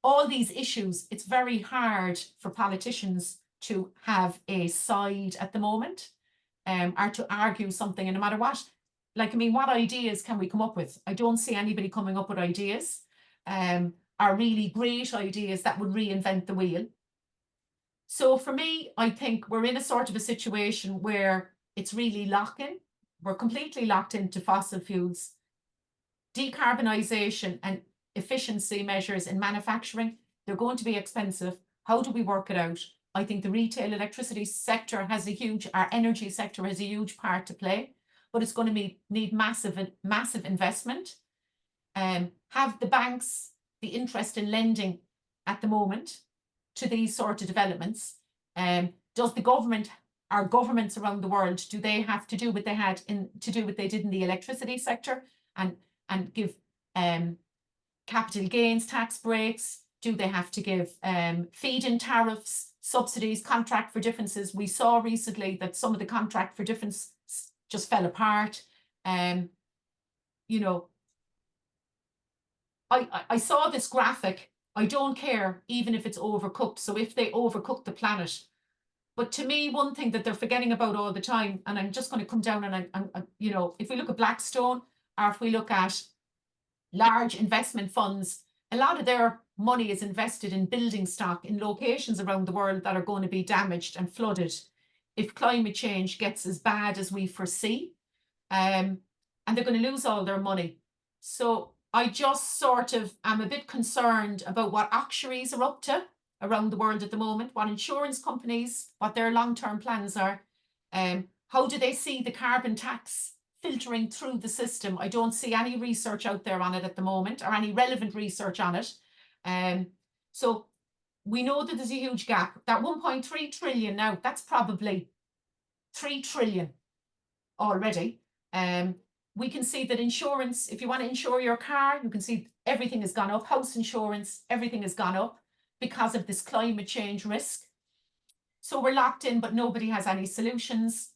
All these issues, it's very hard for politicians to have a side at the moment, or to argue something, and no matter what. Like, I mean, what ideas can we come up with? I don't see anybody coming up with ideas, are really great ideas that would reinvent the wheel. So for me, I think we're in a sort of a situation where it's really lock-in. We're completely locked into fossil fuels. Decarbonisation and efficiency measures in manufacturing, they're going to be expensive. How do we work it out? I think the retail electricity sector our energy sector has a huge part to play, but it's going to need massive investment. Have the banks the interest in lending at the moment to these sort of developments? Does the government, our governments around the world, do they have to do what they did in the electricity sector and give capital gains tax breaks? Do they have to give feed-in tariffs, subsidies, contract for differences? We saw recently that some of the contract for difference just fell apart. You know, I saw this graphic. I don't care even if it's overcooked. So if they overcook the planet, but to me, one thing that they're forgetting about all the time, and I'm just going to come down and you know, if we look at Blackstone, or if we look at large investment funds, a lot of their money is invested in building stock in locations around the world that are going to be damaged and flooded if climate change gets as bad as we foresee. And they're going to lose all their money. So I just sort of am a bit concerned about what actuaries are up to around the world at the moment, what insurance companies, what their long-term plans are. How do they see the carbon tax filtering through the system? I don't see any research out there on it at the moment, or any relevant research on it. So we know that there's a huge gap. That 1.3 trillion now, that's probably 3 trillion already. We can see that insurance, if you want to insure your car, you can see everything has gone up. House insurance, everything has gone up because of this climate change risk. So we're locked in, but nobody has any solutions.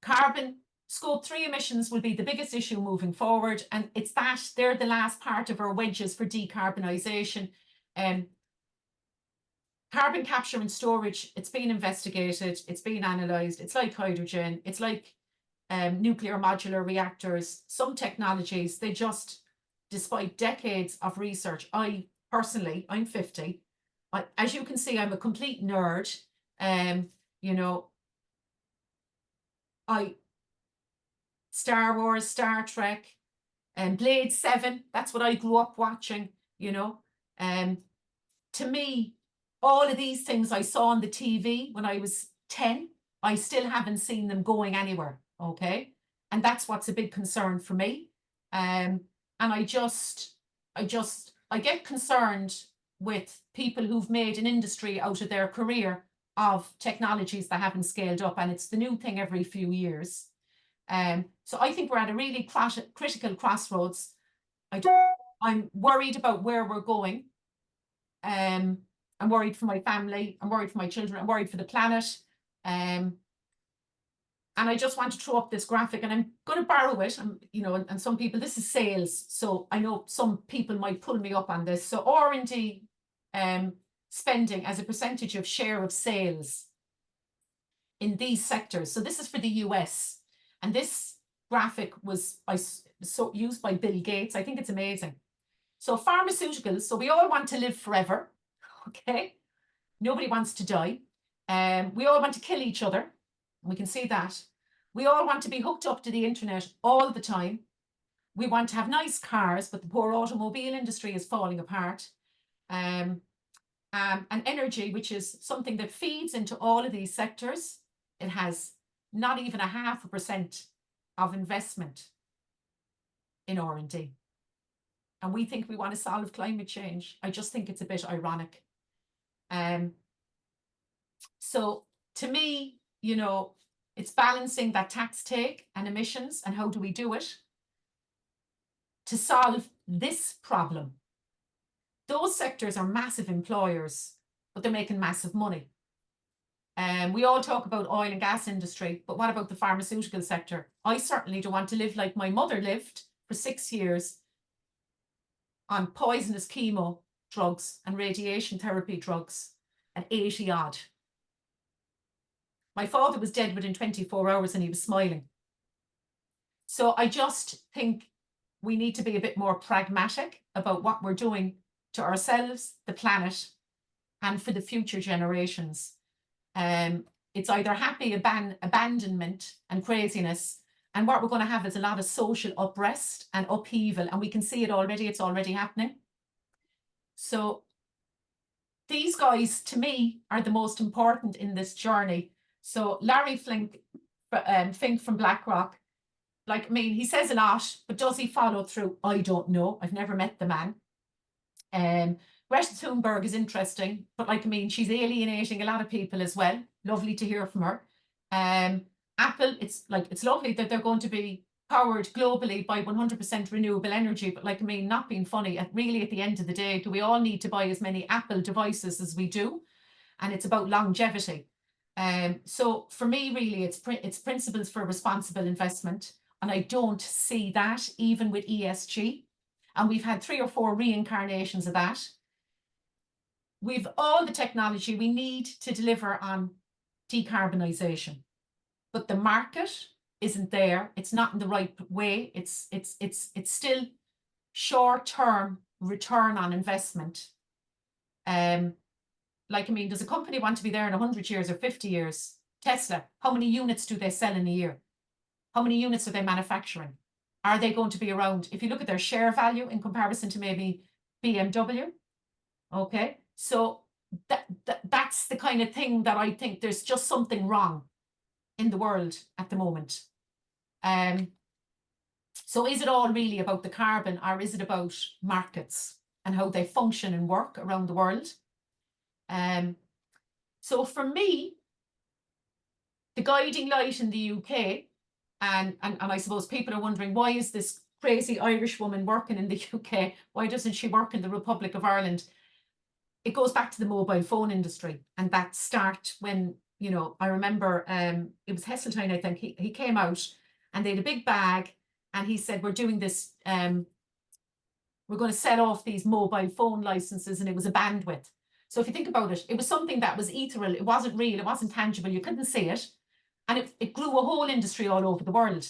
Carbon Scope 3 emissions will be the biggest issue moving forward, and it's that they're the last part of our wedges for decarbonisation. Carbon capture and storage, it's been investigated, it's been analysed, it's like hydrogen, it's like nuclear modular reactors. Some technologies, they just, despite decades of research, I'm 50. As you can see, I'm a complete nerd. You know, Star Wars, Star Trek, and Blade 7, that's what I grew up watching, you know. To me, all of these things I saw on the TV when I was 10, I still haven't seen them going anywhere, okay? And that's what's a big concern for me. And I get concerned with people who've made an industry out of their career of technologies that haven't scaled up, and it's the new thing every few years. So I think we're at a really critical crossroads. I'm worried about where we're going. I'm worried for my family. I'm worried for my children. I'm worried for the planet. And I just want to throw up this graphic, and I'm going to borrow it. You know, and some people, this is sales, so I know some people might pull me up on this. So R&D spending as a percentage of share of sales in these sectors. So this is for the US, and this graphic was used by Bill Gates. I think it's amazing. So pharmaceuticals, so we all want to live forever, okay? Nobody wants to die. We all want to kill each other. We can see that. We all want to be hooked up to the internet all the time. We want to have nice cars, but the poor automobile industry is falling apart. And energy, which is something that feeds into all of these sectors, it has not even 0.5% of investment in R&D. And we think we want to solve climate change. I just think it's a bit ironic. So to me, you know, it's balancing that tax take and emissions, and how do we do it to solve this problem? Those sectors are massive employers, but they're making massive money. We all talk about oil and gas industry, but what about the pharmaceutical sector? I certainly don't want to live like my mother lived for 6 years on poisonous chemo drugs and radiation therapy drugs at 80 odd. My father was dead within 24 hours and he was smiling. So I just think we need to be a bit more pragmatic about what we're doing to ourselves, the planet, and for the future generations. It's either happy abandonment and craziness, and what we're going to have is a lot of social unrest and upheaval, and we can see it already. It's already happening. So these guys, to me, are the most important in this journey. So Larry Fink from BlackRock, like, I mean, he says a lot, but does he follow through? I don't know. I've never met the man. Greta Thunberg is interesting, but like, I mean, she's alienating a lot of people as well. Lovely to hear from her. Apple, it's lovely that they're going to be powered globally by 100% renewable energy, but like, I mean, not being funny, really at the end of the day, do we all need to buy as many Apple devices as we do? And it's about longevity. So for me, really, it's principles for responsible investment. And I don't see that even with ESG. And we've had 3 or 4 reincarnations of that. We've all the technology we need to deliver on decarbonisation, but the market isn't there. It's not in the right way. It's still short-term return on investment. Like, I mean, does a company want to be there in 100 years or 50 years? Tesla, how many units do they sell in a year? How many units are they manufacturing? Are they going to be around? If you look at their share value in comparison to maybe BMW, okay, so that's the kind of thing that I think there's just something wrong in the world at the moment. So is it all really about the carbon, or is it about markets and how they function and work around the world? So for me, the guiding light in the UK, and I suppose people are wondering, why is this crazy Irish woman working in the UK? Why doesn't she work in the Republic of Ireland? It goes back to the mobile phone industry, and that start when, you know, I remember it was Heseltine, I think, he came out and they had a big bag, and he said, we're doing this, we're going to sell off these mobile phone licenses, and it was a bandwidth. So if you think about it, it was something that was ethereal, it wasn't real, it wasn't tangible, you couldn't see it, and it grew a whole industry all over the world.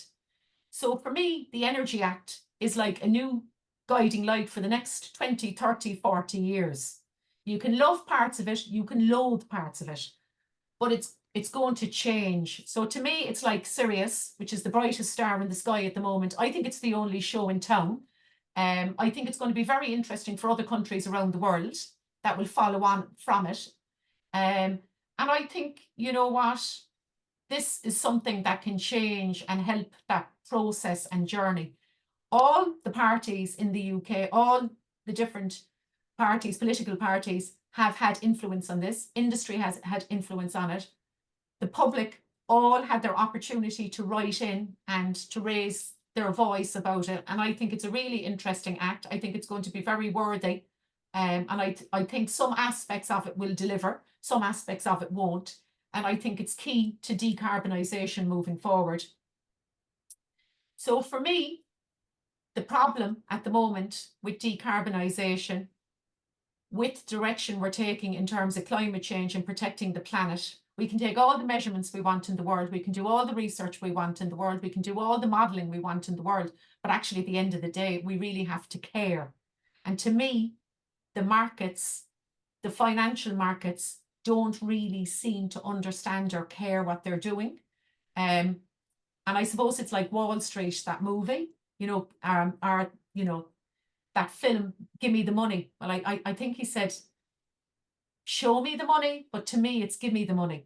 So for me, the Energy Act is like a new guiding light for the next 20, 30, 40 years. You can love parts of it, you can loathe parts of it, but it's going to change. So to me, it's like Sirius, which is the brightest star in the sky at the moment. I think it's the only show in town. I think it's going to be very interesting for other countries around the world that will follow on from it. And I think, you know what, this is something that can change and help that process and journey. All the parties in the UK, all the different parties, political parties, have had influence on this. Industry has had influence on it. The public all had their opportunity to write in and to raise their voice about it. And I think it's a really interesting act. I think it's going to be very worthy. And I think some aspects of it will deliver, some aspects of it won't. And I think it's key to decarbonisation moving forward. So for me, the problem at the moment with decarbonisation, with direction we're taking in terms of climate change and protecting the planet, we can take all the measurements we want in the world, we can do all the research we want in the world, we can do all the modelling we want in the world, but actually at the end of the day, we really have to care. And to me, the markets, the financial markets, don't really seem to understand or care what they're doing. And I suppose it's like Wall Street, that movie, you know, that film, Give Me the Money. Well, I think he said, show me the money, but to me, it's give me the money.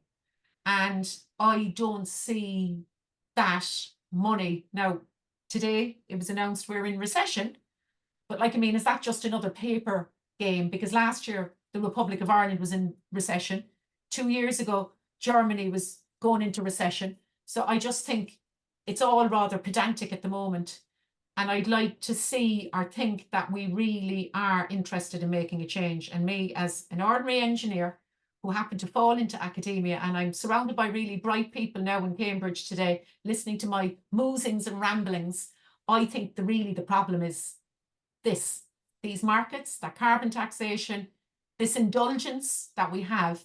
And I don't see that money. Now, today, it was announced we're in recession, but like, I mean, is that just another paper game? Because last year, the Republic of Ireland was in recession. 2 years ago, Germany was going into recession. So I just think it's all rather pedantic at the moment. And I'd like to see or think that we really are interested in making a change. And me, as an ordinary engineer who happened to fall into academia, and I'm surrounded by really bright people now in Cambridge today, listening to my musings and ramblings, I think the problem is these markets, that carbon taxation, this indulgence that we have,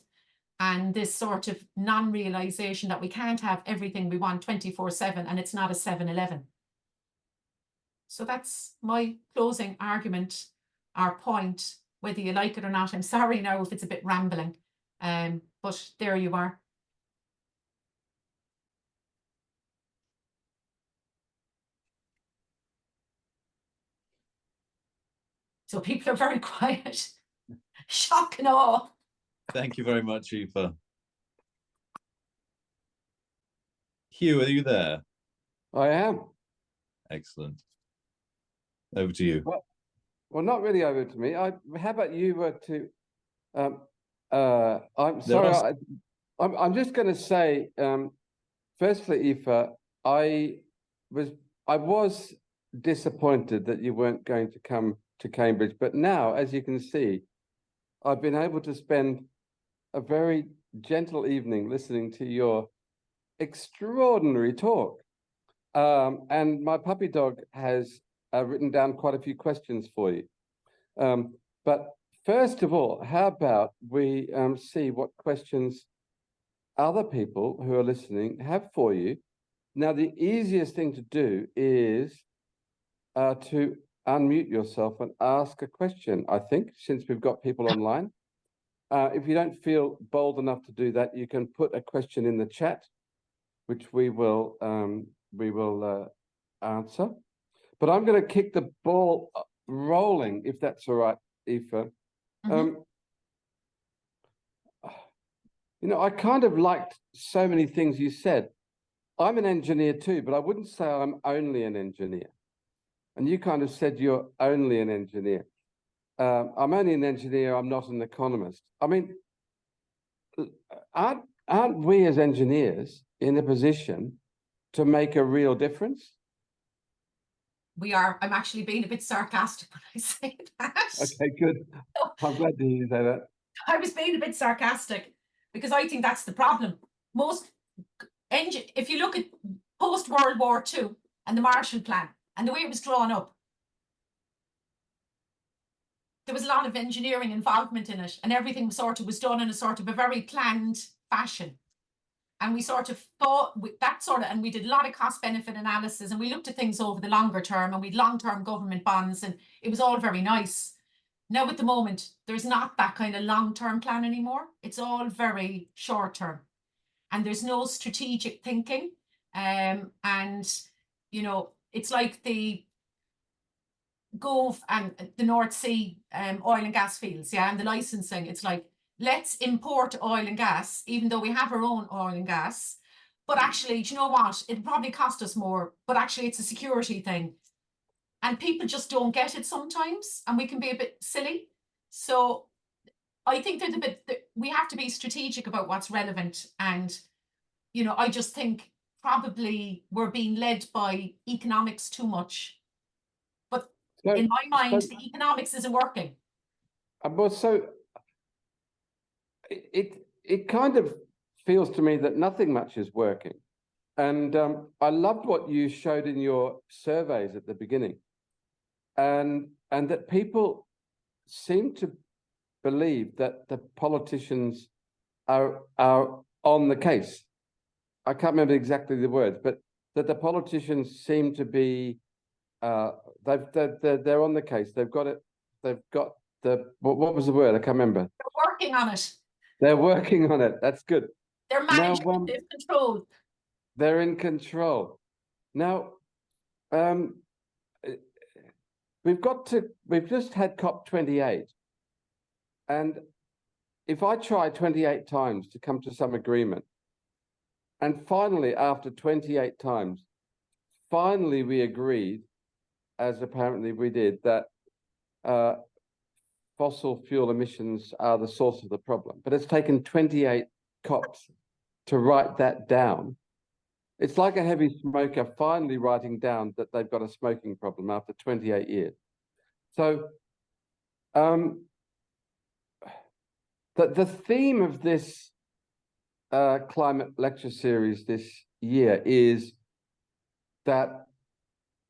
and this sort of non-realization that we can't have everything we want 24/7, and it's not a 7-Eleven. So that's my closing argument, our point, whether you like it or not. I'm sorry now if it's a bit rambling, but there you are. So people are very quiet. Shock and awe. Thank you very much, Aoife. Hugh, are you there? I am. Excellent. Over to you. Well, not really over to me. How about you were to? I'm sorry. I'm just going to say. Firstly, Aoife, I was disappointed that you weren't going to come to Cambridge, but now, as you can see, I've been able to spend a very gentle evening listening to your extraordinary talk. And my puppy dog has written down quite a few questions for you. But first of all, how about we see what questions other people who are listening have for you. Now, the easiest thing to do is to unmute yourself and ask a question, I think, since we've got people online. If you don't feel bold enough to do that, you can put a question in the chat, which we will answer. But I'm going to kick the ball rolling, if that's all right, Aoife. Mm-hmm. You know, I kind of liked so many things you said. I'm an engineer too, but I wouldn't say I'm only an engineer. And you kind of said you're only an engineer. I'm only an engineer, I'm not an economist. I mean, aren't we as engineers in a position to make a real difference? We are. I'm actually being a bit sarcastic when I say that. Okay, good. I'm glad to hear you say that. I was being a bit sarcastic because I think that's the problem. If you look at post-World War II and the Marshall Plan and the way it was drawn up. There was a lot of engineering involvement in it, and everything sort of was done in a sort of a very planned fashion. And we sort of thought and we did a lot of cost benefit analysis, and we looked at things over the longer term, and we had long-term government bonds, and it was all very nice. Now at the moment, there's not that kind of long-term plan anymore. It's all very short-term, and there's no strategic thinking. And, you know, it's like the Gulf and the North Sea oil and gas fields, yeah, and the licensing. It's like, let's import oil and gas, even though we have our own oil and gas. But actually, do you know what? It'll probably cost us more, but actually it's a security thing. And people just don't get it sometimes, and we can be a bit silly. So I think there's we have to be strategic about what's relevant. And, you know, I just think probably we're being led by economics too much. But in my mind, the economics isn't working. Well, so it kind of feels to me that nothing much is working. And I loved what you showed in your surveys at the beginning. And that people seem to believe that the politicians are on the case. I can't remember exactly the words, but that the politicians seem to be they're on the case. They've got it. They've got what was the word? I can't remember. They're working on it. They're working on it. That's good. They're managing control. They're in control. Now, we've just had COP28. And if I try 28 times to come to some agreement, and finally, after 28 times, finally we agreed, as apparently we did, that fossil fuel emissions are the source of the problem. But it's taken 28 COPs to write that down. It's like a heavy smoker finally writing down that they've got a smoking problem after 28 years. So the theme of this climate lecture series this year is that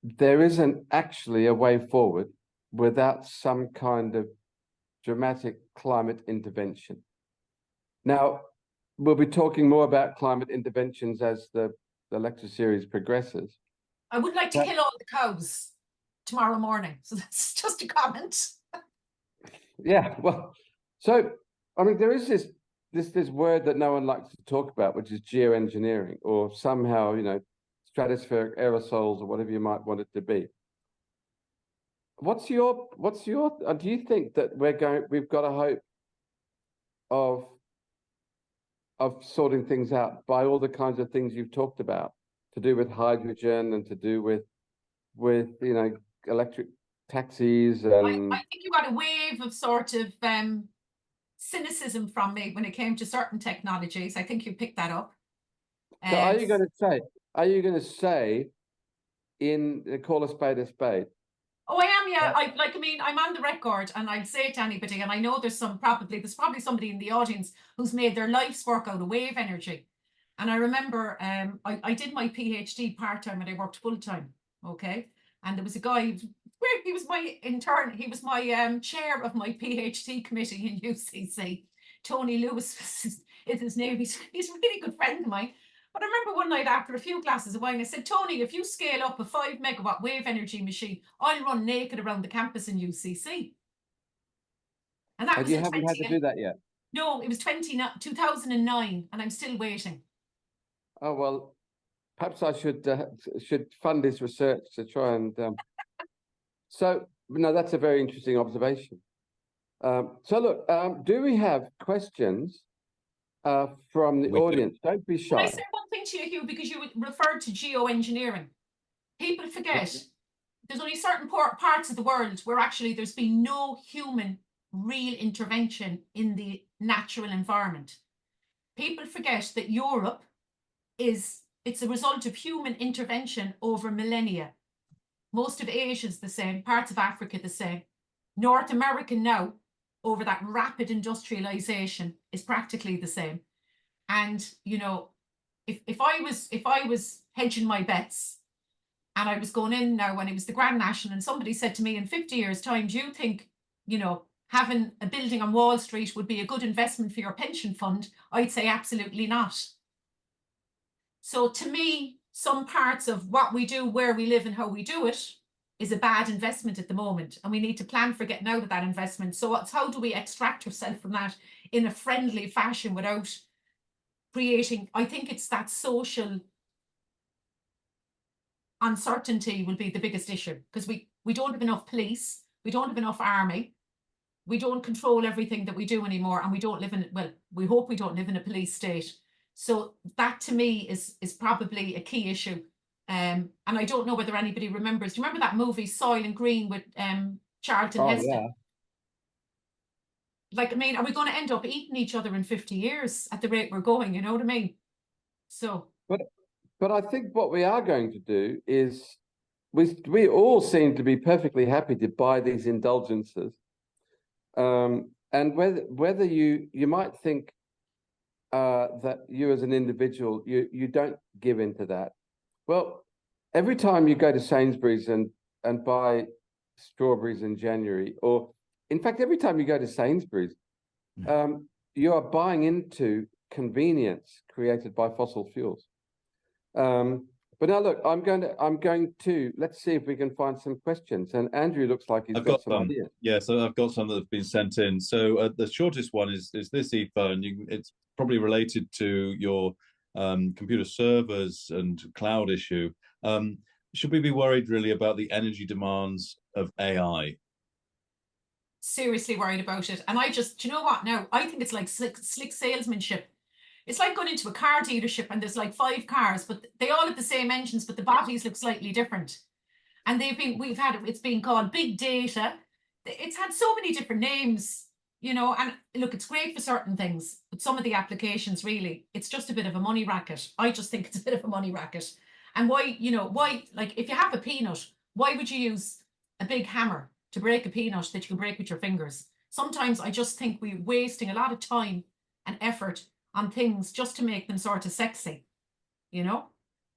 there isn't actually a way forward without some kind of dramatic climate intervention. Now, we'll be talking more about climate interventions as the lecture series progresses. I would like to kill all the cows tomorrow morning. So that's just a comment. Yeah, well, so, I mean, there is this word that no one likes to talk about, which is geoengineering, or somehow, you know, stratospheric aerosols, or whatever you might want it to be. What's your do you think that we've got a hope of sorting things out by all the kinds of things you've talked about, to do with hydrogen and to do with you know, electric taxis? And I think you got a wave of sort of cynicism from me when it came to certain technologies. I think you picked that up. So are you going to say call a spade a spade? Oh, I am, yeah. I mean, I'm on the record, and I'd say it to anybody, and I know there's probably somebody in the audience who's made their life's work out of wave energy. And I remember I did my PhD part-time and I worked full-time, okay? And there was a guy, he was my intern, he was my chair of my PhD committee in UCC. Tony Lewis is his name. He's a really good friend of mine. But I remember one night after a few glasses of wine, I said, Tony, if you scale up a 5 megawatt wave energy machine, I'll run naked around the campus in UCC. And that was you haven't had to do that yet? No, it was 2009, and I'm still waiting. Oh, well, perhaps I should fund this research to try and... So, no, that's a very interesting observation. So look, do we have questions from the audience? Don't be shy. Can I say one thing to you, Hugh, because you referred to geoengineering? People forget there's only certain parts of the world where actually there's been no human real intervention in the natural environment. People forget that Europe it's a result of human intervention over millennia. Most of Asia is the same, parts of Africa the same. North America now, over that rapid industrialization, is practically the same. And, you know, if I was hedging my bets. And I was going in now when it was the Grand National, and somebody said to me, in 50 years' time, do you think, you know, having a building on Wall Street would be a good investment for your pension fund? I'd say absolutely not. So to me, some parts of what we do, where we live and how we do it is a bad investment at the moment. And we need to plan for getting out of that investment. So it's how do we extract ourselves from that in a friendly fashion without creating, I think it's that social uncertainty will be the biggest issue, because we don't have enough police, we don't have enough army, we don't control everything that we do anymore, and we don't live in, well, we hope we don't live in a police state. So that to me is probably a key issue. And I don't know whether anybody remembers. Do you remember that movie Soil and Green with Charlton Heston? Yeah. Like, I mean, are we going to end up eating each other in 50 years at the rate we're going? You know what I mean? So. But I think what we are going to do is we all seem to be perfectly happy to buy these indulgences. And whether you might think that you as an individual, you don't give into that. Well, every time you go to Sainsbury's and buy strawberries in January, or in fact, every time you go to Sainsbury's, you are buying into convenience created by fossil fuels. But now look, I'm going to let's see if we can find some questions. And Andrew looks like he's got some ideas. Yeah, so I've got some that have been sent in. So the shortest one is this, Aoife, and it's probably related to your computer servers and cloud issue. Should we be worried really about the energy demands of AI? Seriously worried about it. And do you know what now? I think it's like slick salesmanship. It's like going into a car dealership and there's like 5 cars, but they all have the same engines, but the bodies look slightly different. And it's been called big data. It's had so many different names, you know, and look, it's great for certain things, but some of the applications really, it's just a bit of a money racket. I just think it's a bit of a money racket. And why, like if you have a peanut, why would you use a big hammer to break a peanut that you can break with your fingers? Sometimes I just think we're wasting a lot of time and effort on things just to make them sort of sexy, you know?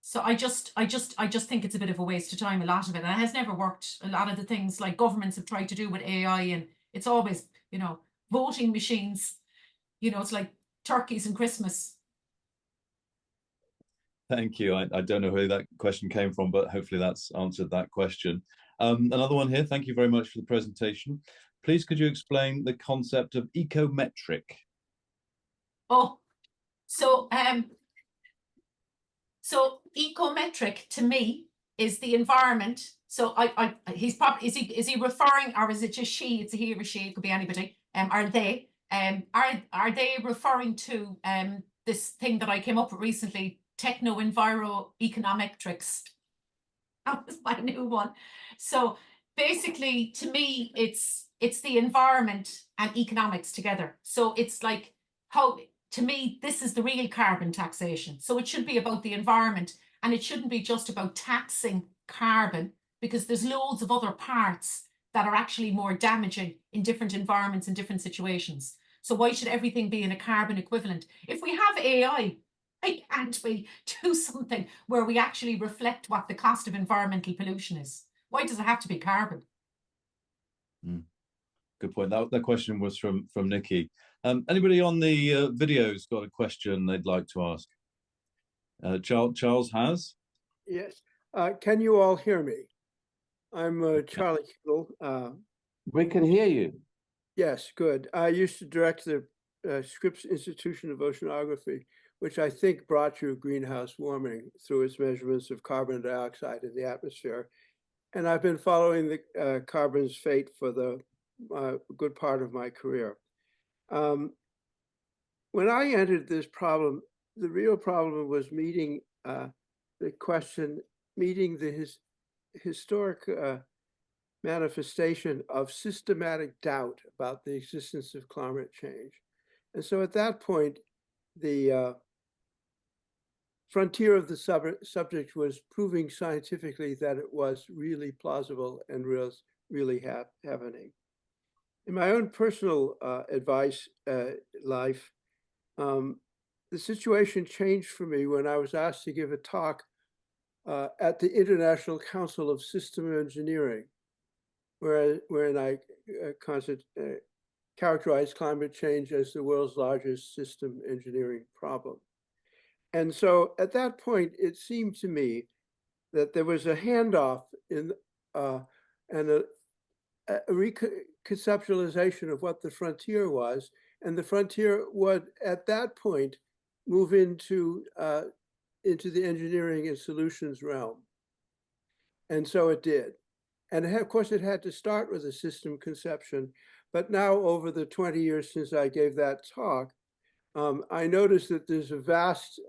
So I just think it's a bit of a waste of time, a lot of it. And it has never worked. A lot of the things like governments have tried to do with AI, and it's always, you know, voting machines, you know, it's like turkeys and Christmas. Thank you. I don't know who that question came from, but hopefully that's answered that question. Another one here. Thank you very much for the presentation. Please, could you explain the concept of ecometric? Oh, so ecometric to me is the environment. So he's probably, is he referring, or is it just she? It's a he or a she, it could be anybody. Are they referring to this thing that I came up with recently, techno-enviro-econometrics? That was my new one. So basically, to me, it's the environment and economics together. So it's like how, to me, this is the real carbon taxation. So it should be about the environment, and it shouldn't be just about taxing carbon, because there's loads of other parts that are actually more damaging in different environments and different situations. So why should everything be in a carbon equivalent? If we have AI, why can't we do something where we actually reflect what the cost of environmental pollution is? Why does it have to be carbon? Good point. That question was from Nikki. Anybody on the videos got a question they'd like to ask? Charles has. Yes. Can you all hear me? I'm Charlie Kittle. We can hear you. Yes, good. I used to direct the Scripps Institution of Oceanography, which I think brought you greenhouse warming through its measurements of carbon dioxide in the atmosphere. And I've been following the carbon's fate for the good part of my career. When I entered this problem, the real problem was meeting the historic manifestation of systematic doubt about the existence of climate change. And so at that point, the frontier of the subject was proving scientifically that it was really plausible and really happening. In my own personal life, the situation changed for me when I was asked to give a talk at the International Council of System Engineering, wherein I characterized climate change as the world's largest system engineering problem. And so at that point, it seemed to me that there was a handoff in and a reconceptualization of what the frontier was, and the frontier would at that point move into the engineering and solutions realm. And so it did. And of course, it had to start with a system conception. But now, over the 20 years since I gave that talk, I noticed that there's a vast,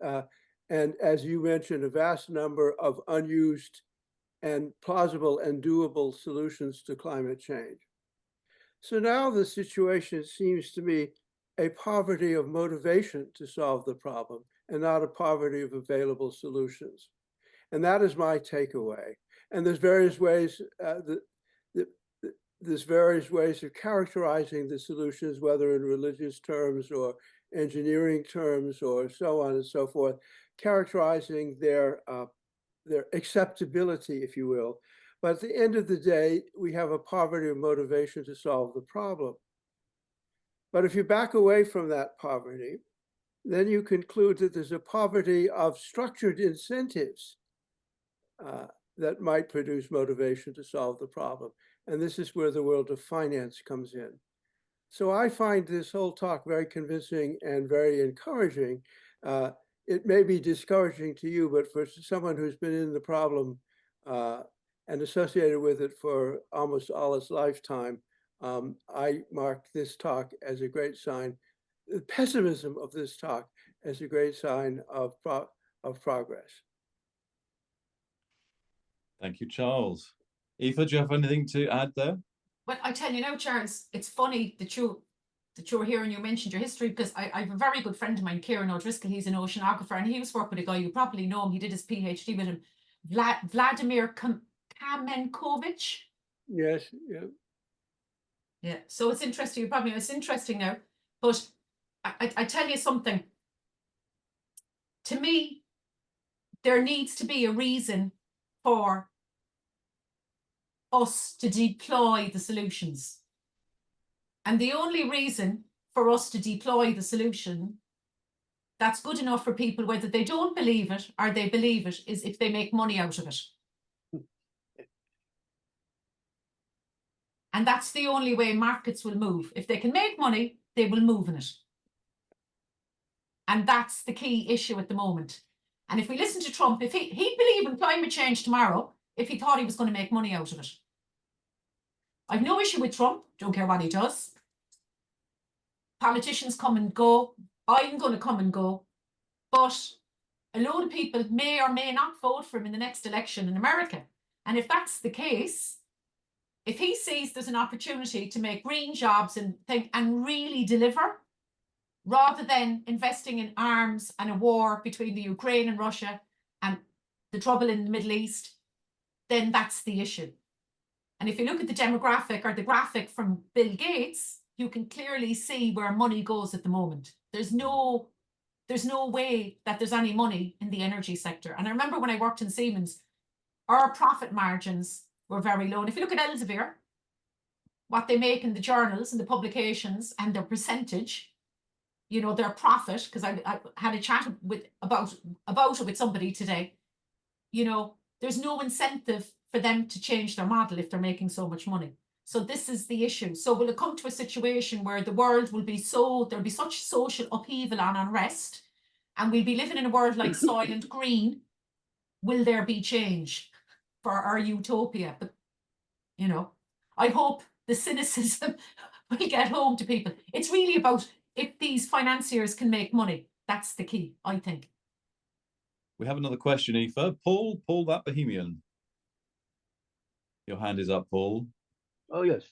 and as you mentioned, a vast number of unused and plausible and doable solutions to climate change. So now the situation seems to me a poverty of motivation to solve the problem and not a poverty of available solutions. And that is my takeaway. And there's various ways there's various ways of characterizing the solutions, whether in religious terms or engineering terms or so on and so forth, characterizing their acceptability, if you will. But at the end of the day, we have a poverty of motivation to solve the problem. But if you back away from that poverty, then you conclude that there's a poverty of structured incentives that might produce motivation to solve the problem. And this is where the world of finance comes in. So I find this whole talk very convincing and very encouraging. It may be discouraging to you, but for someone who's been in the problem and associated with it for almost all its lifetime, I mark this talk as a great sign, the pessimism of this talk as a great sign of progress. Thank you, Charles. Aoife, do you have anything to add there? Well, I tell you now, Charles, it's funny that you're here and you mentioned your history, because I have a very good friend of mine, Kieran O'Driscoll. He's an oceanographer, and he was working with a guy, you probably know him. He did his PhD with him, Vladimir Kamenkovich. Yes, yeah. Yeah, so it's interesting. It's interesting now, but I tell you something. To me, there needs to be a reason for us to deploy the solutions. And the only reason for us to deploy the solution that's good enough for people, whether they don't believe it or they believe it, is if they make money out of it. And that's the only way markets will move. If they can make money, they will move in it. And that's the key issue at the moment. And if we listen to Trump, if he'd believe in climate change tomorrow, if he thought he was going to make money out of it. I've no issue with Trump, don't care what he does. Politicians come and go. I'm going to come and go. But a load of people may or may not vote for him in the next election in America. And if that's the case, if he sees there's an opportunity to make green jobs and really deliver, rather than investing in arms and a war between the Ukraine and Russia and the trouble in the Middle East, then that's the issue. And if you look at the demographic or the graphic from Bill Gates, you can clearly see where money goes at the moment. There's no way that there's any money in the energy sector. And I remember when I worked in Siemens, our profit margins were very low. And if you look at Elsevier, what they make in the journals and the publications and their percentage, you know, their profit, because I had a chat about it with somebody today, you know, there's no incentive for them to change their model if they're making so much money. So this is the issue. So will it come to a situation where the world will be there'll be such social upheaval and unrest, and we'll be living in a world like Soylent Green? Will there be change for our utopia? But, you know, I hope the cynicism will get home to people. It's really about if these financiers can make money. That's the key, I think. We have another question, Aoife. Paul that Bohemian. Your hand is up, Paul. Oh, yes.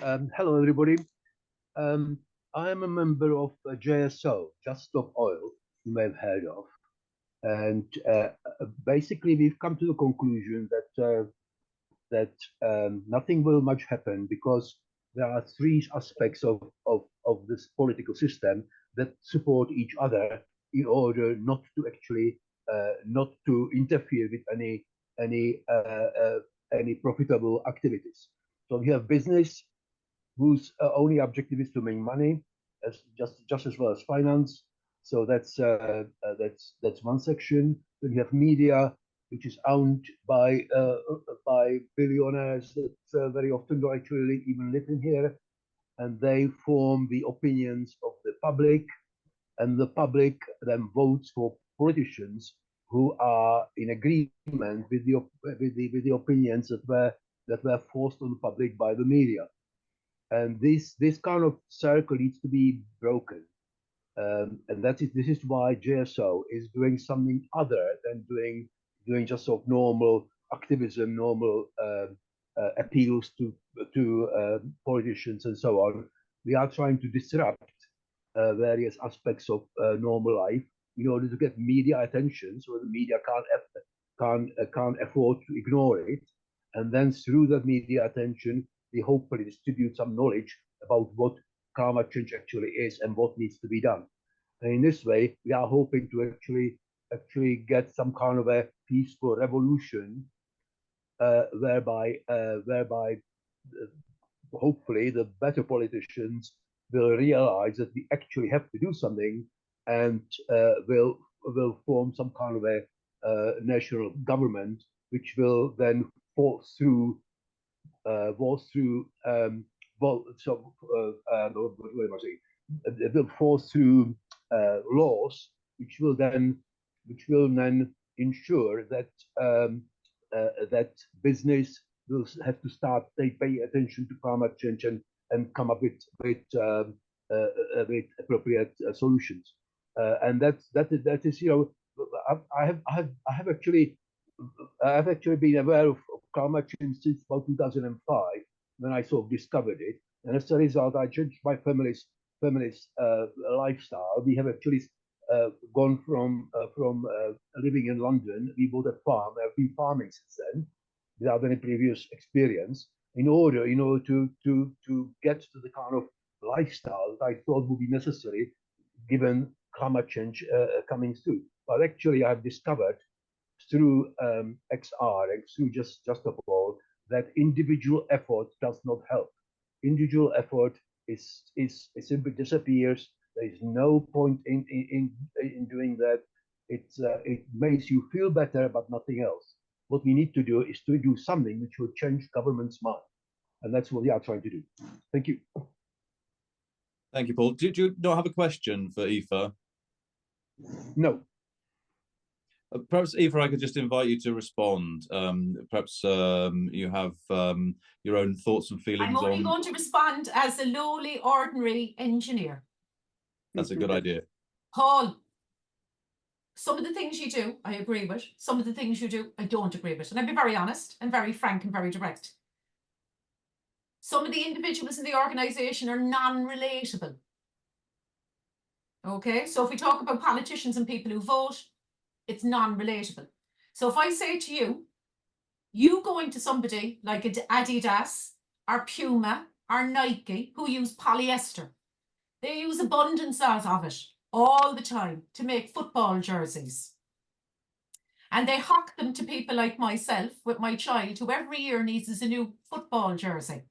Hello, everybody. I am a member of JSO, Just Stop Oil, you may have heard of. And basically, we've come to the conclusion that nothing will much happen, because there are three aspects of this political system that support each other in order not to actually not to interfere with any profitable activities. So we have business whose only objective is to make money, as just as well as finance. So that's one section. Then you have media, which is owned by billionaires that very often don't actually even live in here, and they form the opinions of the public, and the public then votes for politicians who are in agreement with the opinions that were forced on the public by the media. And this kind of circle needs to be broken, and this is why JSO is doing something other than doing just sort of normal activism, normal appeals to politicians and so on. We are trying to disrupt various aspects of normal life in order to get media attention, so the media can't afford to ignore it, and then through that media attention, we hopefully distribute some knowledge about what climate change actually is and what needs to be done. And in this way, we are hoping to actually get some kind of a peaceful revolution, whereby hopefully the better politicians will realize that we actually have to do something, and will form some kind of a national government, which will then force through it will force through laws which will then ensure that that business will have to start pay attention to climate change and come up with appropriate solutions. And that is, you know, I've actually been aware of climate change since about 2005, when I sort of discovered it, and as a result, I changed my family's lifestyle. We have actually gone from living in London. We bought a farm. I've been farming since then, without any previous experience, in order to get to the kind of lifestyle that I thought would be necessary given climate change coming through. But actually, I've discovered through XR and through just of all that individual effort does not help. Individual effort is simply disappears. There is no point in doing that. It makes you feel better, but nothing else. What we need to do is to do something which will change government's mind, and that's what we are trying to do. Thank you. Thank you, Paul. Do you not have a question for Aoife? No. Perhaps, Aoife, I could just invite you to respond. Perhaps you have your own thoughts and feelings on... I'm only going to respond as a lowly, ordinary engineer. That's a good idea. Paul, some of the things you do, I agree with. Some of the things you do, I don't agree with. And I'll be very honest and very frank and very direct. Some of the individuals in the organisation are non-relatable. Okay, so if we talk about politicians and people who vote, it's non-relatable. So if I say to you, you going to somebody like Adidas or Puma or Nike who use polyester, they use abundance of it all the time to make football jerseys. And they hawk them to people like myself with my child, who every year needs a new football jersey.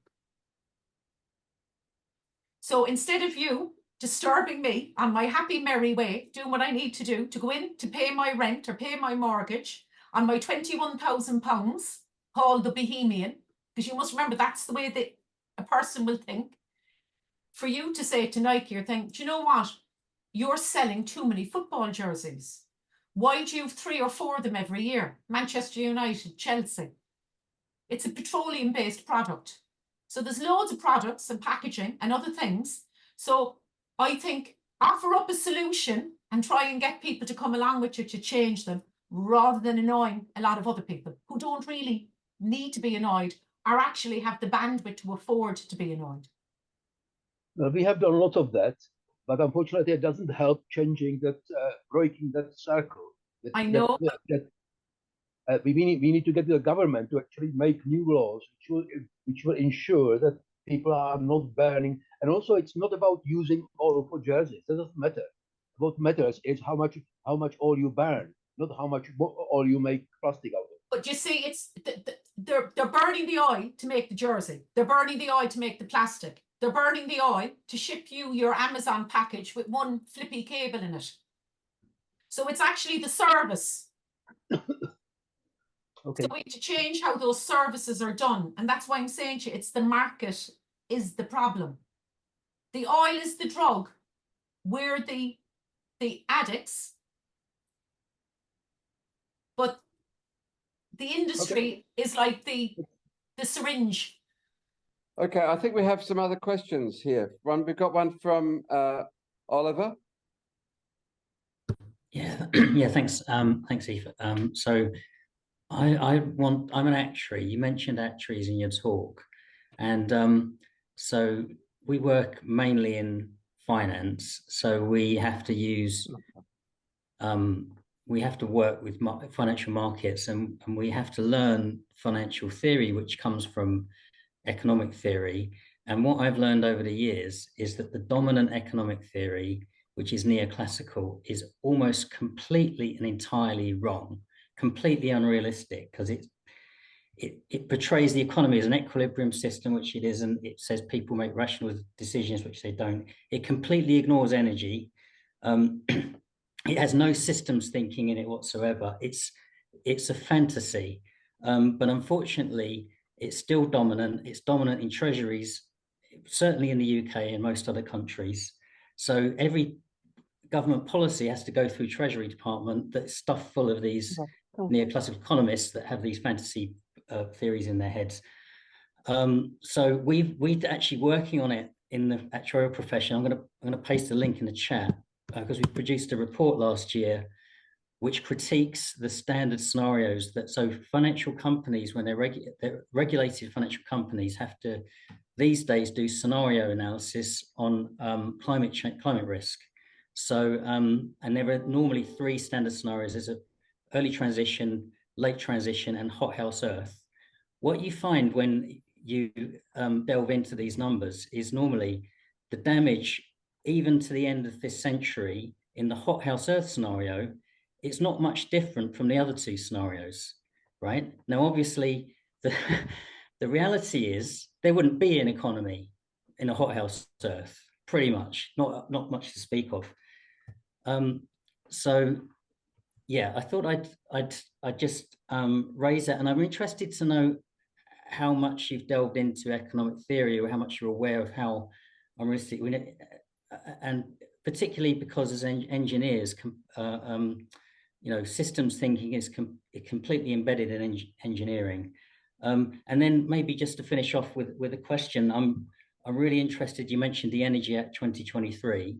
So instead of you disturbing me on my happy, merry way, doing what I need to do to go in to pay my rent or pay my mortgage on my £21,000, called the Bohemian, because you must remember that's the way that a person will think. For you to say to Nike or think, do you know what? You're selling too many football jerseys. Why do you have 3 or 4 of them every year? Manchester United, Chelsea. It's a petroleum-based product. So there's loads of products and packaging and other things. So I think offer up a solution and try and get people to come along with you to change them, rather than annoying a lot of other people who don't really need to be annoyed or actually have the bandwidth to afford to be annoyed. Well, we have done a lot of that, but unfortunately it doesn't help changing that, breaking that circle. I know. We need to get the government to actually make new laws which will ensure that people are not burning. And also, it's not about using oil for jerseys. It doesn't matter. What matters is how much oil you burn. not how much oil you make plastic out of. But you see, it's they're burning the oil to make the jersey. They're burning the oil to make the plastic. They're burning the oil to ship you your Amazon package with one flippy cable in it. So it's actually the service. Okay. So we need to change how those services are done. And that's why I'm saying to you, it's the market is the problem. The oil is the drug. We're the addicts. But the industry is like the syringe. Okay, I think we have some other questions here. We've got one from Oliver. Yeah, yeah, thanks. Thanks, Eva. So I'm an actuary. You mentioned actuaries in your talk. And so we work mainly in finance. So we have to use we have to work with financial markets, and we have to learn financial theory, which comes from economic theory. And what I've learned over the years is that the dominant economic theory, which is neoclassical, is almost completely and entirely wrong, completely unrealistic, because it portrays the economy as an equilibrium system, which it isn't. It says people make rational decisions, which they don't. It completely ignores energy. It has no systems thinking in it whatsoever. It's a fantasy, but unfortunately, it's still dominant. It's dominant in treasuries, certainly in the UK and most other countries. So every government policy has to go through Treasury Department that's stuffed full of these neoclassical economists that have these fantasy theories in their heads. So we're actually working on it in the actuarial profession. I'm going to paste a link in the chat because we produced a report last year which critiques the standard scenarios that financial companies, when they're regulated financial companies, have to these days do scenario analysis on climate risk. So and there are normally 3 standard scenarios. There's a early transition, late transition, and hothouse Earth. What you find when you delve into these numbers is normally the damage, even to the end of this century, in the hothouse Earth scenario, it's not much different from the other 2 scenarios, right? Now, obviously, the reality is there wouldn't be an economy in a hothouse Earth, pretty much, not much to speak of. So, yeah, I thought I'd just raise that, and I'm interested to know how much you've delved into economic theory, or how much you're aware of how unrealistic and particularly because as engineers, systems thinking is completely embedded in engineering. And then maybe just to finish off with a question, I'm really interested. You mentioned the Energy Act 2023,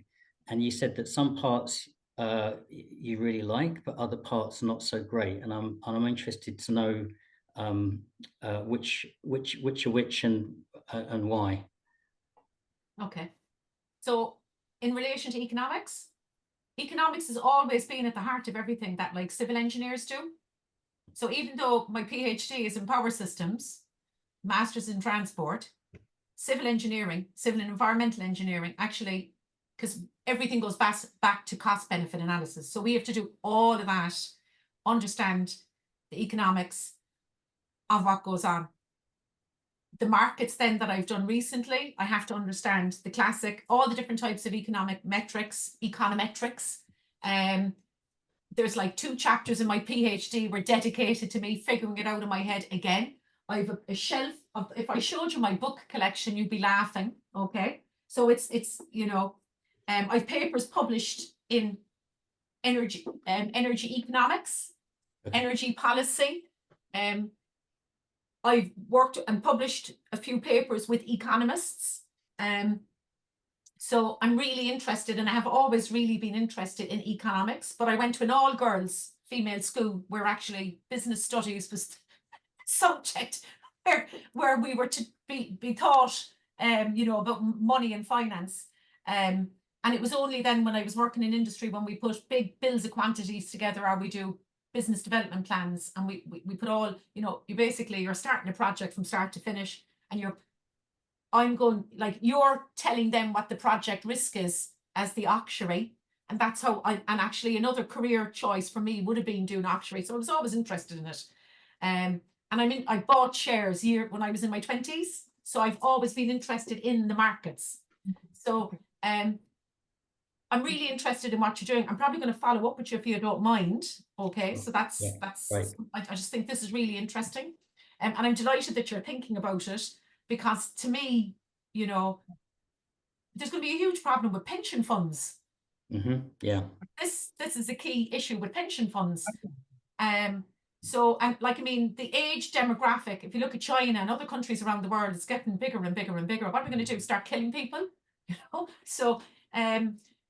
and you said that some parts you really like, but other parts not so great. And I'm interested to know which are which and why. Okay, so in relation to economics has always been at the heart of everything that like civil engineers do. So even though my PhD is in power systems, master's in transport, civil engineering, civil and environmental engineering, actually, because everything goes back to cost benefit analysis. So we have to do all of that, understand the economics of what goes on. The markets then that I've done recently, I have to understand the classic, all the different types of economic metrics, econometrics. There's like 2 chapters in my PhD were dedicated to me figuring it out in my head again. I have a shelf of, if I showed you my book collection, you'd be laughing. Okay. So it's I've papers published in energy economics, energy policy. I've worked and published a few papers with economists. So I'm really interested, and I have always really been interested in economics, but I went to an all-girls female school where actually business studies was subject where we were to be taught about money and finance. And it was only then when I was working in industry when we put big bills of quantities together, or we do business development plans, and we put all, you're starting a project from start to finish, and you're telling them what the project risk is as the actuary, And that's how and actually another career choice for me would have been doing actuary. So I was always interested in it. And I bought shares when I was in my 20s. So I've always been interested in the markets. So I'm really interested in what you're doing. I'm probably going to follow up with you if you don't mind. Okay, so that's right. I just think this is really interesting. And I'm delighted that you're thinking about it, because to me, you know, there's going to be a huge problem with pension funds. Yeah. This is a key issue with pension funds. So, and like, I mean, the age demographic, if you look at China and other countries around the world, it's getting bigger and bigger and bigger. What are we going to do? Start killing people? You know? So,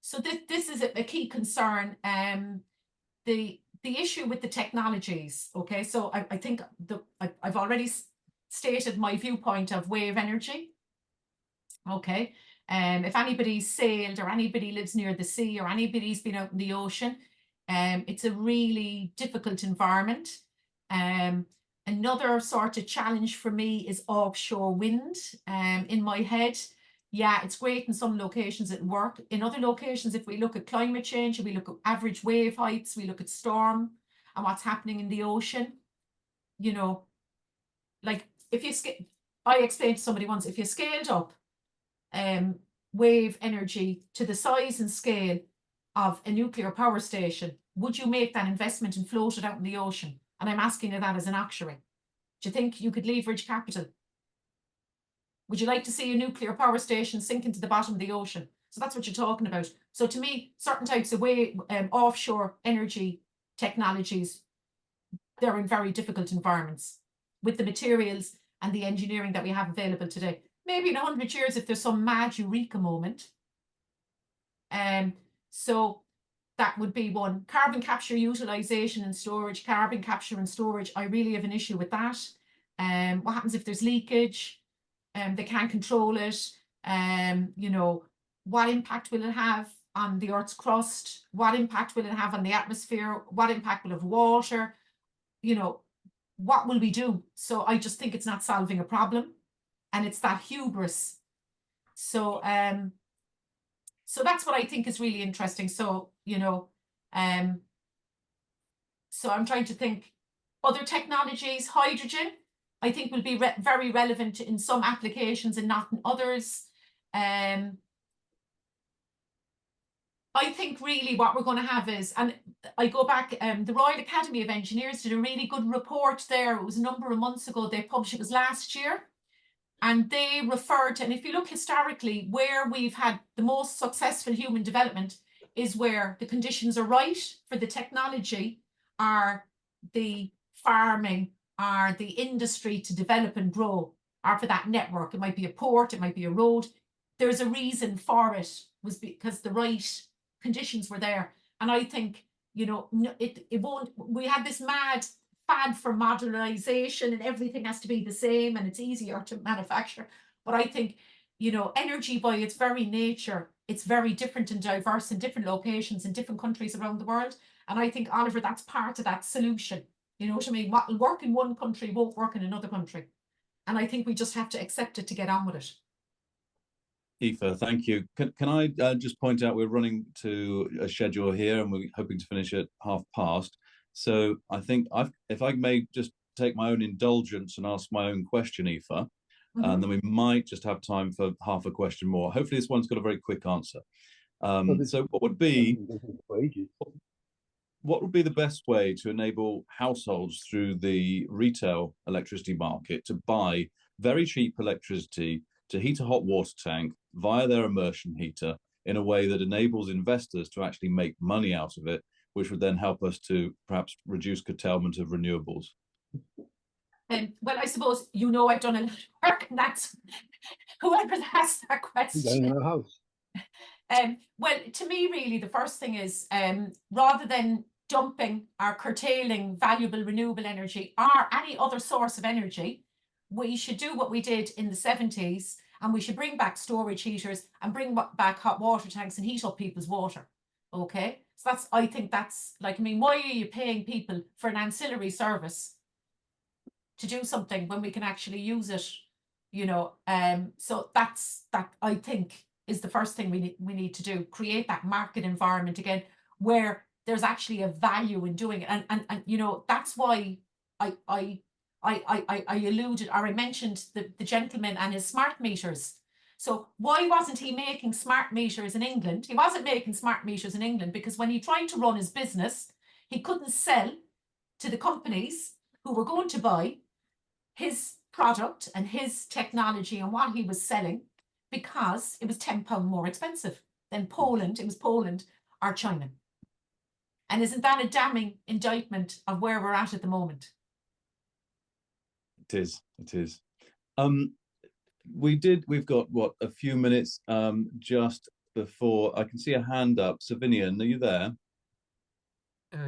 so this is a key concern. The issue with the technologies. Okay, so I think I've already stated my viewpoint of wave energy. Okay, if anybody's sailed or anybody lives near the sea or anybody's been out in the ocean, it's a really difficult environment. Another sort of challenge for me is offshore wind. In my head, yeah, it's great in some locations it work. In other locations, if we look at climate change, we look at average wave heights, we look at storm and what's happening in the ocean, you know, like if you I explained to somebody once, if you scaled up wave energy to the size and scale of a nuclear power station, would you make that investment and float it out in the ocean? And I'm asking you that as an actuary. Do you think you could leverage capital? Would you like to see a nuclear power station sink into the bottom of the ocean? So that's what you're talking about. So to me, certain types of offshore energy technologies, they're in very difficult environments with the materials and the engineering that we have available today. Maybe in 100 years, if there's some mad eureka moment. So that would be one. Carbon capture, utilization and storage, carbon capture and storage. I really have an issue with that. What happens if there's leakage? They can't control it. You know, what impact will it have on the Earth's crust? What impact will it have on the atmosphere? What impact will it have water? You know, what will we do? So I just think it's not solving a problem, and it's that hubris. So so that's what I think is really interesting. So, you know, so I'm trying to think other technologies. Hydrogen, I think, will be very relevant in some applications and not in others. I think really what we're going to have is, and I go back, the Royal Academy of Engineers did a really good report there. It was a number of months ago. They published, it was last year. And they referred to, and if you look historically, where we've had the most successful human development is where the conditions are right for the technology, are the farming, are the industry to develop and grow, or for that network. It might be a port, it might be a road. There's a reason for it, was because the right conditions were there. And I think, you know, it won't, we had this mad fad for modernization and everything has to be the same and it's easier to manufacture. But I think, you know, energy by its very nature, it's very different and diverse in different locations in different countries around the world. And I think, Oliver, that's part of that solution. You know what I mean? What will work in one country won't work in another country. And I think we just have to accept it to get on with it. Aoife, thank you. Can I just point out we're running to a schedule here and we're hoping to finish at past. So I think if I may just take my own indulgence and ask my own question, Aoife, and then we might just have time for half a question more. Hopefully this one's got a very quick answer. So what would be the best way to enable households through the retail electricity market to buy very cheap electricity to heat a hot water tank via their immersion heater in a way that enables investors to actually make money out of it, which would then help us to perhaps reduce curtailment of renewables? Well, I suppose, you know, I've done a lot of work, and that's whoever asked that question. Well, to me, really, the first thing is, rather than dumping or curtailing valuable renewable energy or any other source of energy, we should do what we did in the 70s, and we should bring back storage heaters and bring back hot water tanks and heat up people's water. Okay, so that's, I think that's like, I mean, why are you paying people for an ancillary service to do something when we can actually use it, you know? So that's that, I think, is the first thing we need to do. Create that market environment again, where there's actually a value in doing it. And you know, that's why I alluded, or I mentioned the gentleman and his smart meters. So why wasn't he making smart meters in England? He wasn't making smart meters in England because when he tried to run his business, he couldn't sell to the companies who were going to buy his product and his technology and what he was selling, because it was £10 more expensive than Poland. It was Poland or China. And isn't that a damning indictment of where we're at the moment? It is. It is. We've got what, a few minutes just before I can see a hand up. Savinian, are you there?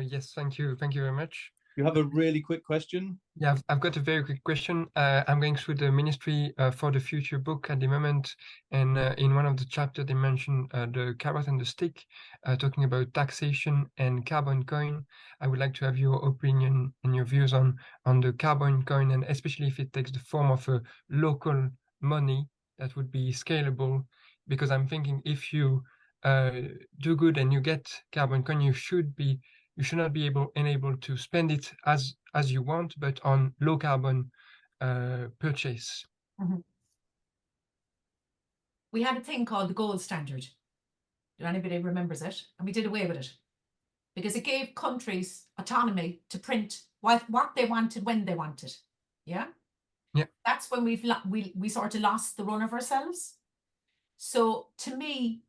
Yes, thank you. Thank you very much. You have a really quick question? Yeah, I've got a very quick question. I'm going through the Ministry for the Future book at the moment, and in one of the chapters they mentioned the carrot and the stick, talking about taxation and carbon coin. I would like to have your opinion and your views on the carbon coin, and especially if it takes the form of a local money that would be scalable, because I'm thinking if you do good and you get carbon coin, you should not be able to spend it as you want, but on low carbon purchase. Mm-hmm. We had a thing called the gold standard. Do anybody remembers it? And we did away with it because it gave countries autonomy to print what they wanted when they wanted. Yeah. Yeah. That's when we sort of lost the run of ourselves. So to me,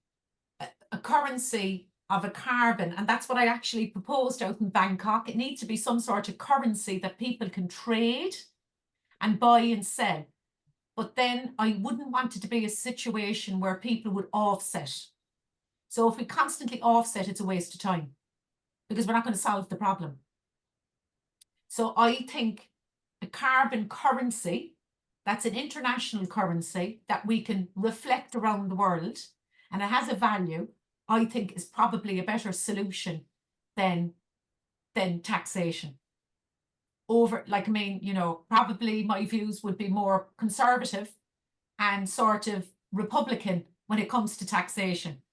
a currency of a carbon, and that's what I actually proposed out in Bangkok. It needs to be some sort of currency that people can trade and buy and sell. But then I wouldn't want it to be a situation where people would offset. So if we constantly offset, it's a waste of time because we're not going to solve the problem. So I think a carbon currency, that's an international currency that we can reflect around the world and it has a value, I think is probably a better solution than taxation. Like, I mean, you know, probably my views would be more conservative and sort of Republican when it comes to taxation.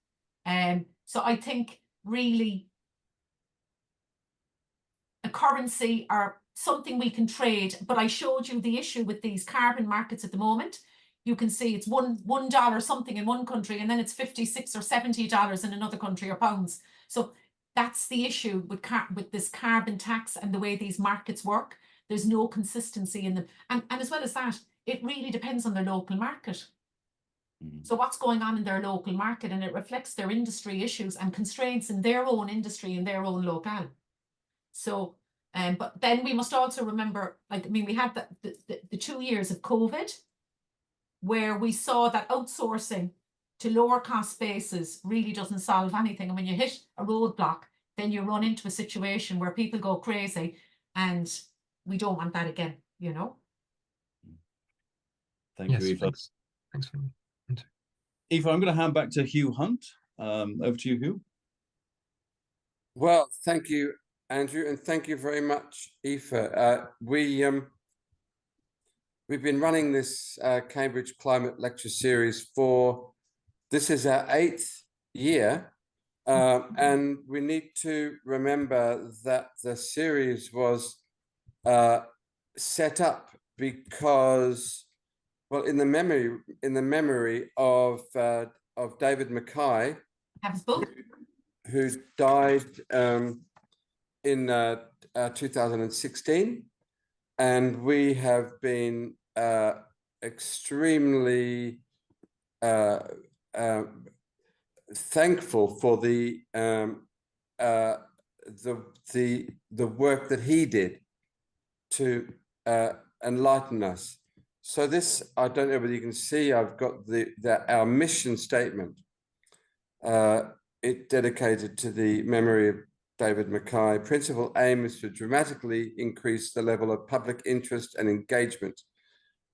So I think really a currency or something we can trade, but I showed you the issue with these carbon markets at the moment. You can see it's $1 something in one country and then it's $56 or $70 in another country, or pounds. So that's the issue with this carbon tax and the way these markets work. There's no consistency in them. And as well as that, it really depends on the local market. So what's going on in their local market, and it reflects their industry issues and constraints in their own industry and their own locale. So, but then we must also remember, like, I mean, we had the 2 years of COVID, where we saw that outsourcing to lower cost bases really doesn't solve anything. And when you hit a roadblock, then you run into a situation where people go crazy, and we don't want that again, you know? Thank you, Aoife. Thanks for me. Aoife, I'm going to hand back to Hugh Hunt. Over to you, Hugh. Well, thank you, Andrew, and thank you very much, Aoife. We've been running this Cambridge Climate Lecture Series this is our 8th year, and we need to remember that the series was set up because, well, in the memory of David Mackay, who died in 2016. And we have been extremely thankful for the work that he did to enlighten us. So this, I don't know whether you can see, I've got our mission statement. It dedicated to the memory of David Mackay. Principal aim is to dramatically increase the level of public interest and engagement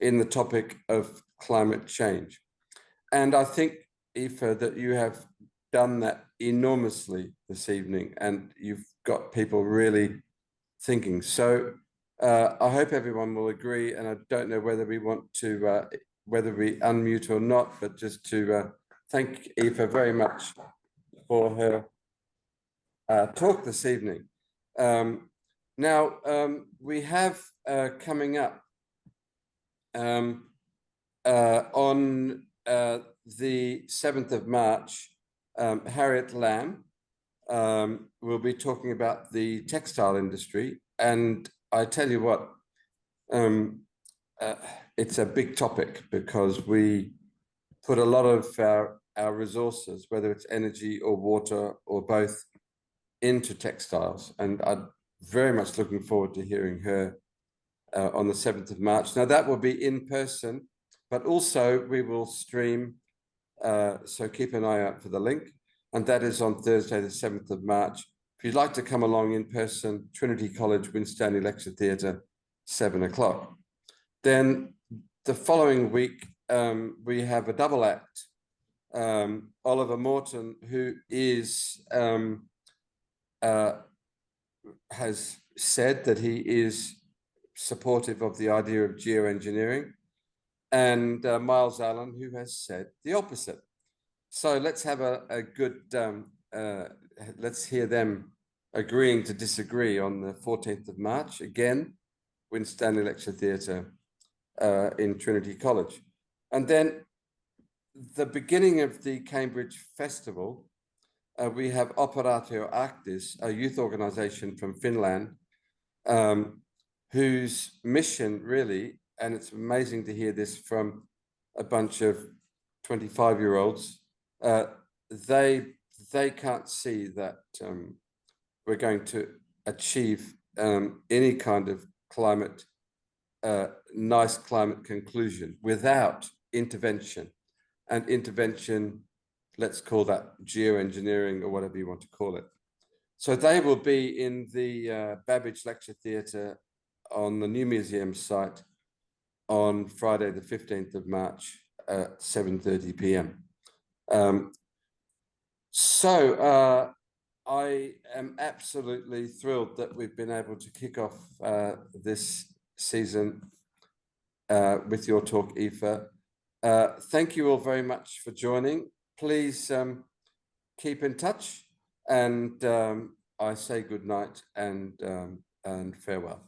in the topic of climate change. And I think, Aoife, that you have done that enormously this evening, and you've got people really thinking. So I hope everyone will agree, and I don't know whether we want to, whether we unmute or not, but just to thank Aoife very much for her talk this evening. Now, we have coming up on the 7th of March, Harriet Lamb will be talking about the textile industry. And I tell you what, it's a big topic because we put a lot of our resources, whether it's energy or water or both, into textiles. And I'm very much looking forward to hearing her on the 7th of March. Now that will be in person, but also we will stream, so keep an eye out for the link. And that is on Thursday, the 7th of March. If you'd like to come along in person, Trinity College, Winstanley Lecture Theatre, 7 o'clock. Then the following week, we have a double act. Oliver Morton, who is has said that he is supportive of the idea of geoengineering, and Miles Allen, who has said the opposite. So let's have a good, let's hear them agreeing to disagree on the 14th of March, again, Winstanley Lecture Theatre in Trinity College. And then the beginning of the Cambridge Festival, we have Operatio Arctis, a youth organization from Finland, whose mission really, and it's amazing to hear this from a bunch of 25-year-olds, they can't see that we're going to achieve any kind of climate, nice climate conclusion without intervention. And intervention, let's call that geoengineering or whatever you want to call it. So they will be in the Babbage Lecture Theatre on the New Museum site on Friday, the 15th of March at 7:30 p.m. I am absolutely thrilled that we've been able to kick off this season with your talk, Aoife. Thank you all very much for joining. Please keep in touch, and I say good night and farewell.